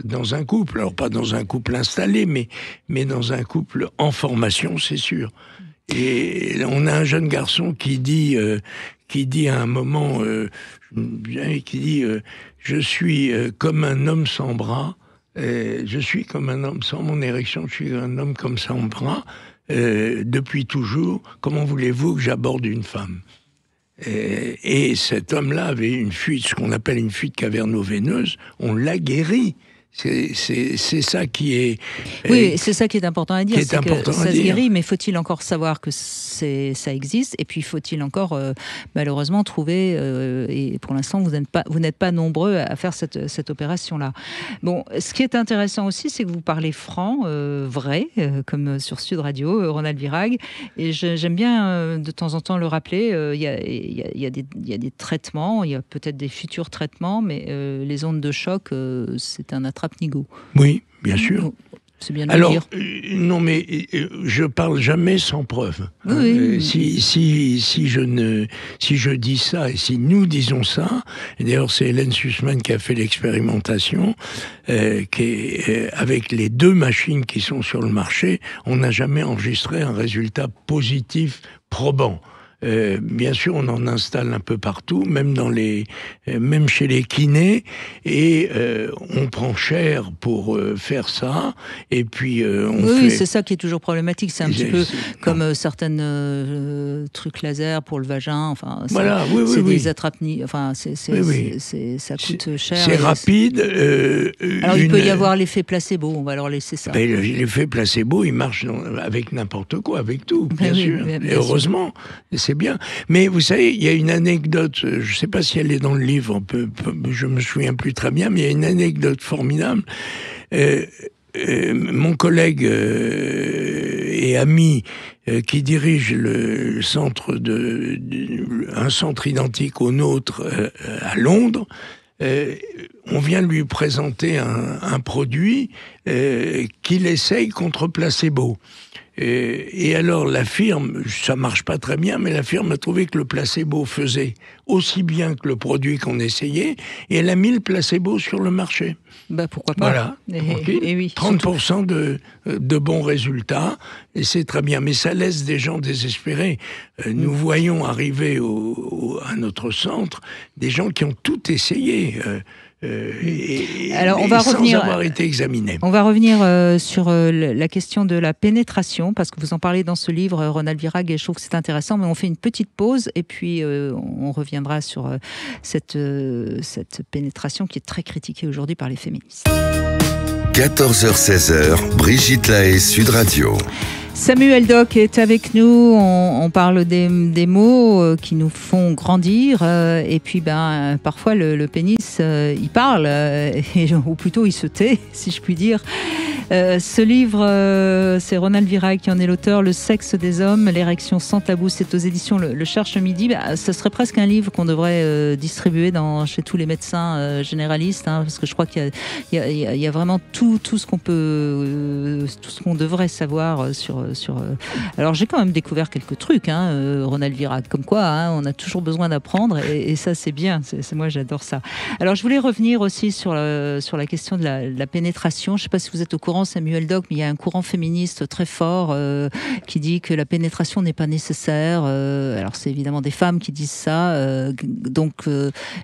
dans un couple. Alors pas dans un couple installé, mais dans un couple en formation, c'est sûr. Et on a un jeune garçon qui dit à un moment, je suis comme un homme sans bras, je suis comme un homme sans mon érection, je suis un homme comme sans bras, depuis toujours, comment voulez-vous que j'aborde une femme ? Et cet homme-là avait une fuite, ce qu'on appelle une fuite caverno-veineuse, on l'a guéri. C'est ça qui est... Oui, c'est ça qui est important à dire. C'est important ça à se dire. guérit, mais faut-il encore savoir que ça existe? Et puis faut-il encore, malheureusement, trouver... et pour l'instant, vous n'êtes pas nombreux à faire cette opération-là. Bon, ce qui est intéressant aussi, c'est que vous parlez franc, vrai, comme sur Sud Radio, Ronald Virag. Et j'aime bien de temps en temps le rappeler. Il y a des traitements, il y a peut-être des futurs traitements, mais les ondes de choc, c'est un attrape-nigo. Oui, bien sûr. C'est bien de Alors, le dire. non, mais je parle jamais sans preuve. Oui. Si je dis ça, et si nous disons ça, et d'ailleurs c'est Hélène Sussman qui a fait l'expérimentation, avec les 2 machines qui sont sur le marché, on n'a jamais enregistré un résultat positif probant. Bien sûr, on en installe un peu partout, même chez les kinés, et on prend cher pour faire ça. Et puis oui, c'est ça qui est toujours problématique. C'est un petit peu comme certaines trucs laser pour le vagin. Enfin, voilà, c'est des attrape-nids. Enfin, ça coûte cher. C'est rapide. Alors il peut y avoir l'effet placebo. On va leur laisser ça. L'effet placebo, il marche avec n'importe quoi, avec tout, bien sûr. Oui, et heureusement. C'est bien. Mais vous savez, il y a une anecdote, je ne sais pas si elle est dans le livre, je me souviens plus très bien, mais il y a une anecdote formidable. Mon collègue et ami qui dirige le centre un centre identique au nôtre à Londres, on vient lui présenter un produit qu'il essaye contre placebo. Et alors la firme, ça marche pas très bien, mais la firme a trouvé que le placebo faisait aussi bien que le produit qu'on essayait, et elle a mis le placebo sur le marché. Pourquoi pas. Voilà. Et oui, 30% de bons résultats, et c'est très bien. Mais ça laisse des gens désespérés. Nous voyons arriver à notre centre des gens qui ont tout essayé. Alors, on va sans avoir été examiné. On va revenir sur la question de la pénétration, parce que vous en parlez dans ce livre, Ronald Virag, et je trouve que c'est intéressant, mais on fait une petite pause, et puis on reviendra sur cette pénétration qui est très critiquée aujourd'hui par les féministes. 14h-16h, Brigitte Lahaie, Sud Radio. Samuel Doc est avec nous, on parle des mots qui nous font grandir, et puis parfois le pénis il parle, ou plutôt il se tait, si je puis dire. Ce livre, c'est Ronald Virag qui en est l'auteur, Le sexe des hommes, l'érection sans tabou, c'est aux éditions Le Cherche Midi. Ce serait presque un livre qu'on devrait distribuer chez tous les médecins généralistes, parce que je crois qu'il y a vraiment tout ce qu'on peut, tout ce qu'on devrait savoir sur. Alors j'ai quand même découvert quelques trucs, Ronald Virag, comme quoi on a toujours besoin d'apprendre, et ça c'est bien, moi j'adore ça. Alors je voulais revenir aussi sur la question de la pénétration. Je ne sais pas si vous êtes au courant, Samuel Doc, mais il y a un courant féministe très fort qui dit que la pénétration n'est pas nécessaire. Alors c'est évidemment des femmes qui disent ça. Donc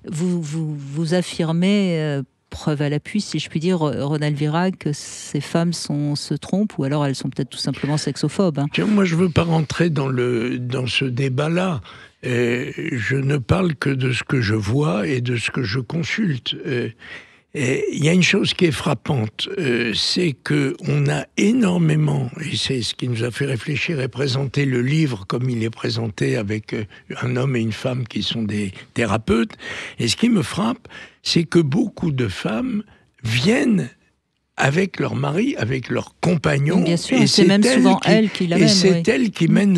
vous affirmez, preuve à l'appui, si je puis dire, Ronald Virag, que ces femmes se trompent, ou alors elles sont peut-être tout simplement sexophobes. Moi, je ne veux pas rentrer dans ce débat-là. Je ne parle que de ce que je vois et de ce que je consulte. Il y a une chose qui est frappante, c'est qu'on a énormément, et c'est ce qui nous a fait réfléchir et présenter le livre comme il est présenté, avec un homme et une femme qui sont des thérapeutes. Et ce qui me frappe, c'est que beaucoup de femmes viennent avec leur mari, avec leur compagnon. Bien sûr, et c'est même souvent elle qui l'amène. Et c'est elle qui mène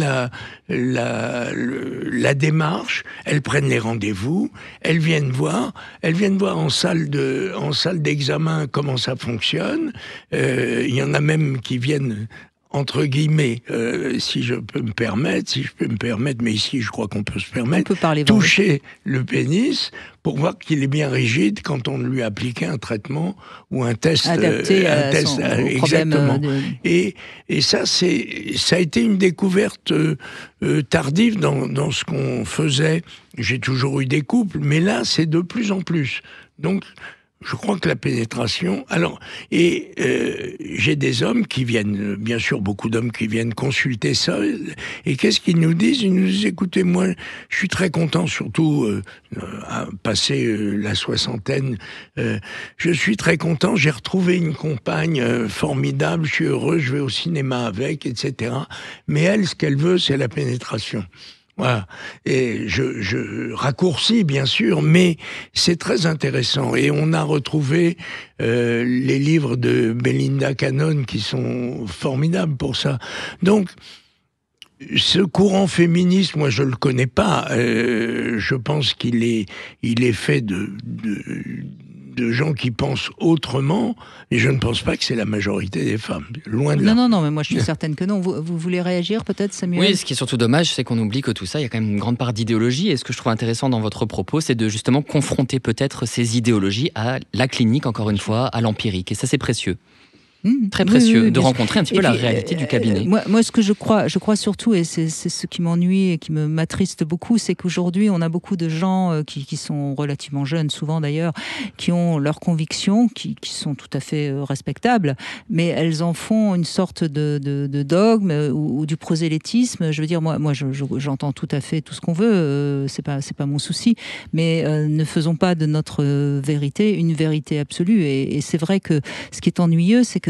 la démarche. Elles prennent les rendez-vous, elles viennent voir en salle d'examen comment ça fonctionne. Il y en a même qui viennent, entre guillemets, si je peux me permettre, mais ici je crois qu'on peut se permettre, toucher le pénis pour voir qu'il est bien rigide quand on lui a appliqué un traitement ou un test adapté au exactement. Et ça a été une découverte tardive dans ce qu'on faisait. J'ai toujours eu des couples, mais là c'est de plus en plus. Donc Je crois que la pénétration... Alors, j'ai des hommes qui viennent, bien sûr, beaucoup d'hommes qui viennent consulter ça. Et qu'est-ce qu'ils nous disent? Ils nous disent, écoutez, moi, je suis très content, surtout à passer la soixantaine. Je suis très content, j'ai retrouvé une compagne formidable, je suis heureux, je vais au cinéma avec, etc. Mais elle, ce qu'elle veut, c'est la pénétration. Voilà. Et je raccourcis, bien sûr, mais c'est très intéressant. Et on a retrouvé les livres de Belinda Cannon qui sont formidables pour ça. Donc, ce courant féministe, moi, je le connais pas. Je pense qu'il est fait de gens qui pensent autrement, et je ne pense pas que c'est la majorité des femmes. Loin de là. Non, mais moi je suis certaine que non. Vous voulez réagir peut-être, Samuel? Oui, ce qui est surtout dommage, c'est qu'on oublie que tout ça, il y a quand même une grande part d'idéologie. Et ce que je trouve intéressant dans votre propos, c'est de justement confronter peut-être ces idéologies à la clinique, encore une fois, à l'empirique. Et ça, c'est précieux. Très précieux, oui, de rencontrer un petit peu la réalité du cabinet. Moi, ce que je crois surtout, et c'est ce qui m'ennuie et qui m'attriste beaucoup, c'est qu'aujourd'hui, on a beaucoup de gens qui sont relativement jeunes, souvent d'ailleurs, qui ont leurs convictions, qui sont tout à fait respectables, mais elles en font une sorte de dogme ou du prosélytisme. Je veux dire, moi j'entends tout à fait tout ce qu'on veut, c'est pas mon souci, mais ne faisons pas de notre vérité une vérité absolue. Et c'est vrai que ce qui est ennuyeux, c'est que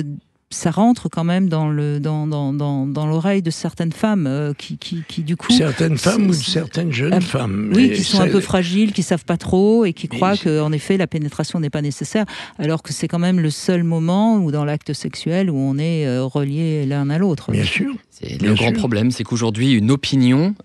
ça rentre quand même dans l'oreille de certaines femmes qui du coup... Certaines femmes ou certaines jeunes femmes. Oui, qui sont un peu fragiles, qui savent pas trop et qui croient qu'en effet la pénétration n'est pas nécessaire, alors que c'est quand même le seul moment où dans l'acte sexuel où on est reliés l'un à l'autre. Bien sûr. C'est le grand problème, c'est qu'aujourd'hui, une opinion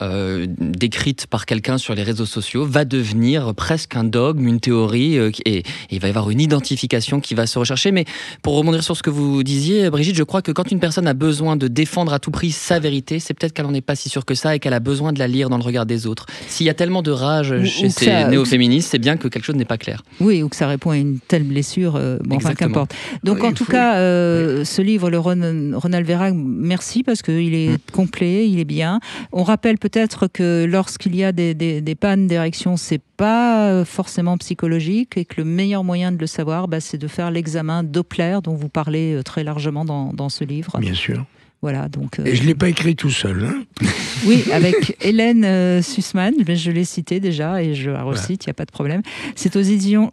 décrite par quelqu'un sur les réseaux sociaux va devenir presque un dogme, une théorie, et il va y avoir une identification qui va se rechercher. Mais pour rebondir sur ce que vous disiez, Brigitte, je crois que quand une personne a besoin de défendre à tout prix sa vérité, c'est peut-être qu'elle n'en est pas si sûre que ça et qu'elle a besoin de la lire dans le regard des autres. S'il y a tellement de rage chez ces néo-féministes, c'est bien que quelque chose n'est pas clair. Oui, ou que ça répond à une telle blessure, enfin qu'importe. Donc en tout cas, ce livre, le Ronald Verhaeghe, merci parce que il est complet, il est bien. On rappelle peut-être que lorsqu'il y a des pannes d'érection, c'est pas forcément psychologique et que le meilleur moyen de le savoir, c'est de faire l'examen Doppler dont vous parlez très largement dans ce livre. Bien sûr. Voilà, donc, et je ne l'ai pas écrit tout seul. Hein. Oui, avec Hélène Sussman, je l'ai cité déjà et je la recite, il n'y a pas de problème. C'est aux éditions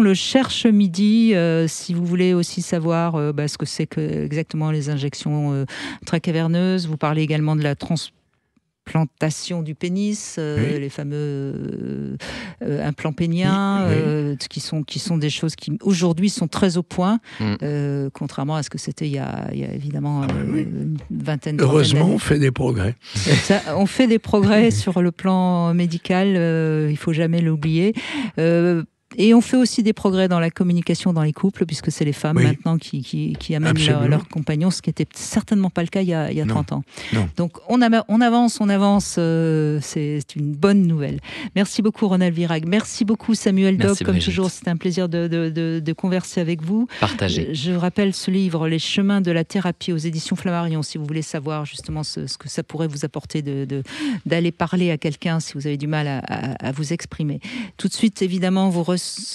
Le Cherche Midi. Si vous voulez aussi savoir ce que c'est exactement les injections intracaverneuses, vous parlez également de la transplantation du pénis, les fameux implants péniens, qui sont des choses qui aujourd'hui sont très au point, contrairement à ce que c'était il y a évidemment une vingtaine d'années. Heureusement, on fait des progrès. On fait des progrès sur le plan médical, il ne faut jamais l'oublier. Et on fait aussi des progrès dans la communication dans les couples, puisque c'est les femmes maintenant qui amènent leurs compagnons, ce qui n'était certainement pas le cas il y a 30 ans. Non. Donc on avance, c'est une bonne nouvelle. Merci beaucoup Ronald Verhaeghe, merci beaucoup Samuel Dobb, comme toujours c'était un plaisir de converser avec vous. Partagez. Je rappelle ce livre, Les chemins de la thérapie aux éditions Flammarion, si vous voulez savoir justement ce que ça pourrait vous apporter d'aller parler à quelqu'un si vous avez du mal à vous exprimer. Tout de suite évidemment vous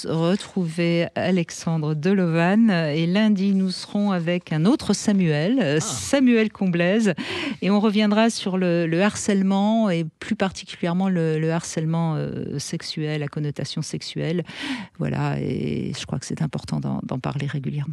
retrouver Alexandre Delovan et lundi nous serons avec un autre Samuel Comblaise, et on reviendra sur le harcèlement et plus particulièrement le harcèlement sexuel à connotation sexuelle. Voilà, et je crois que c'est important d'en parler régulièrement.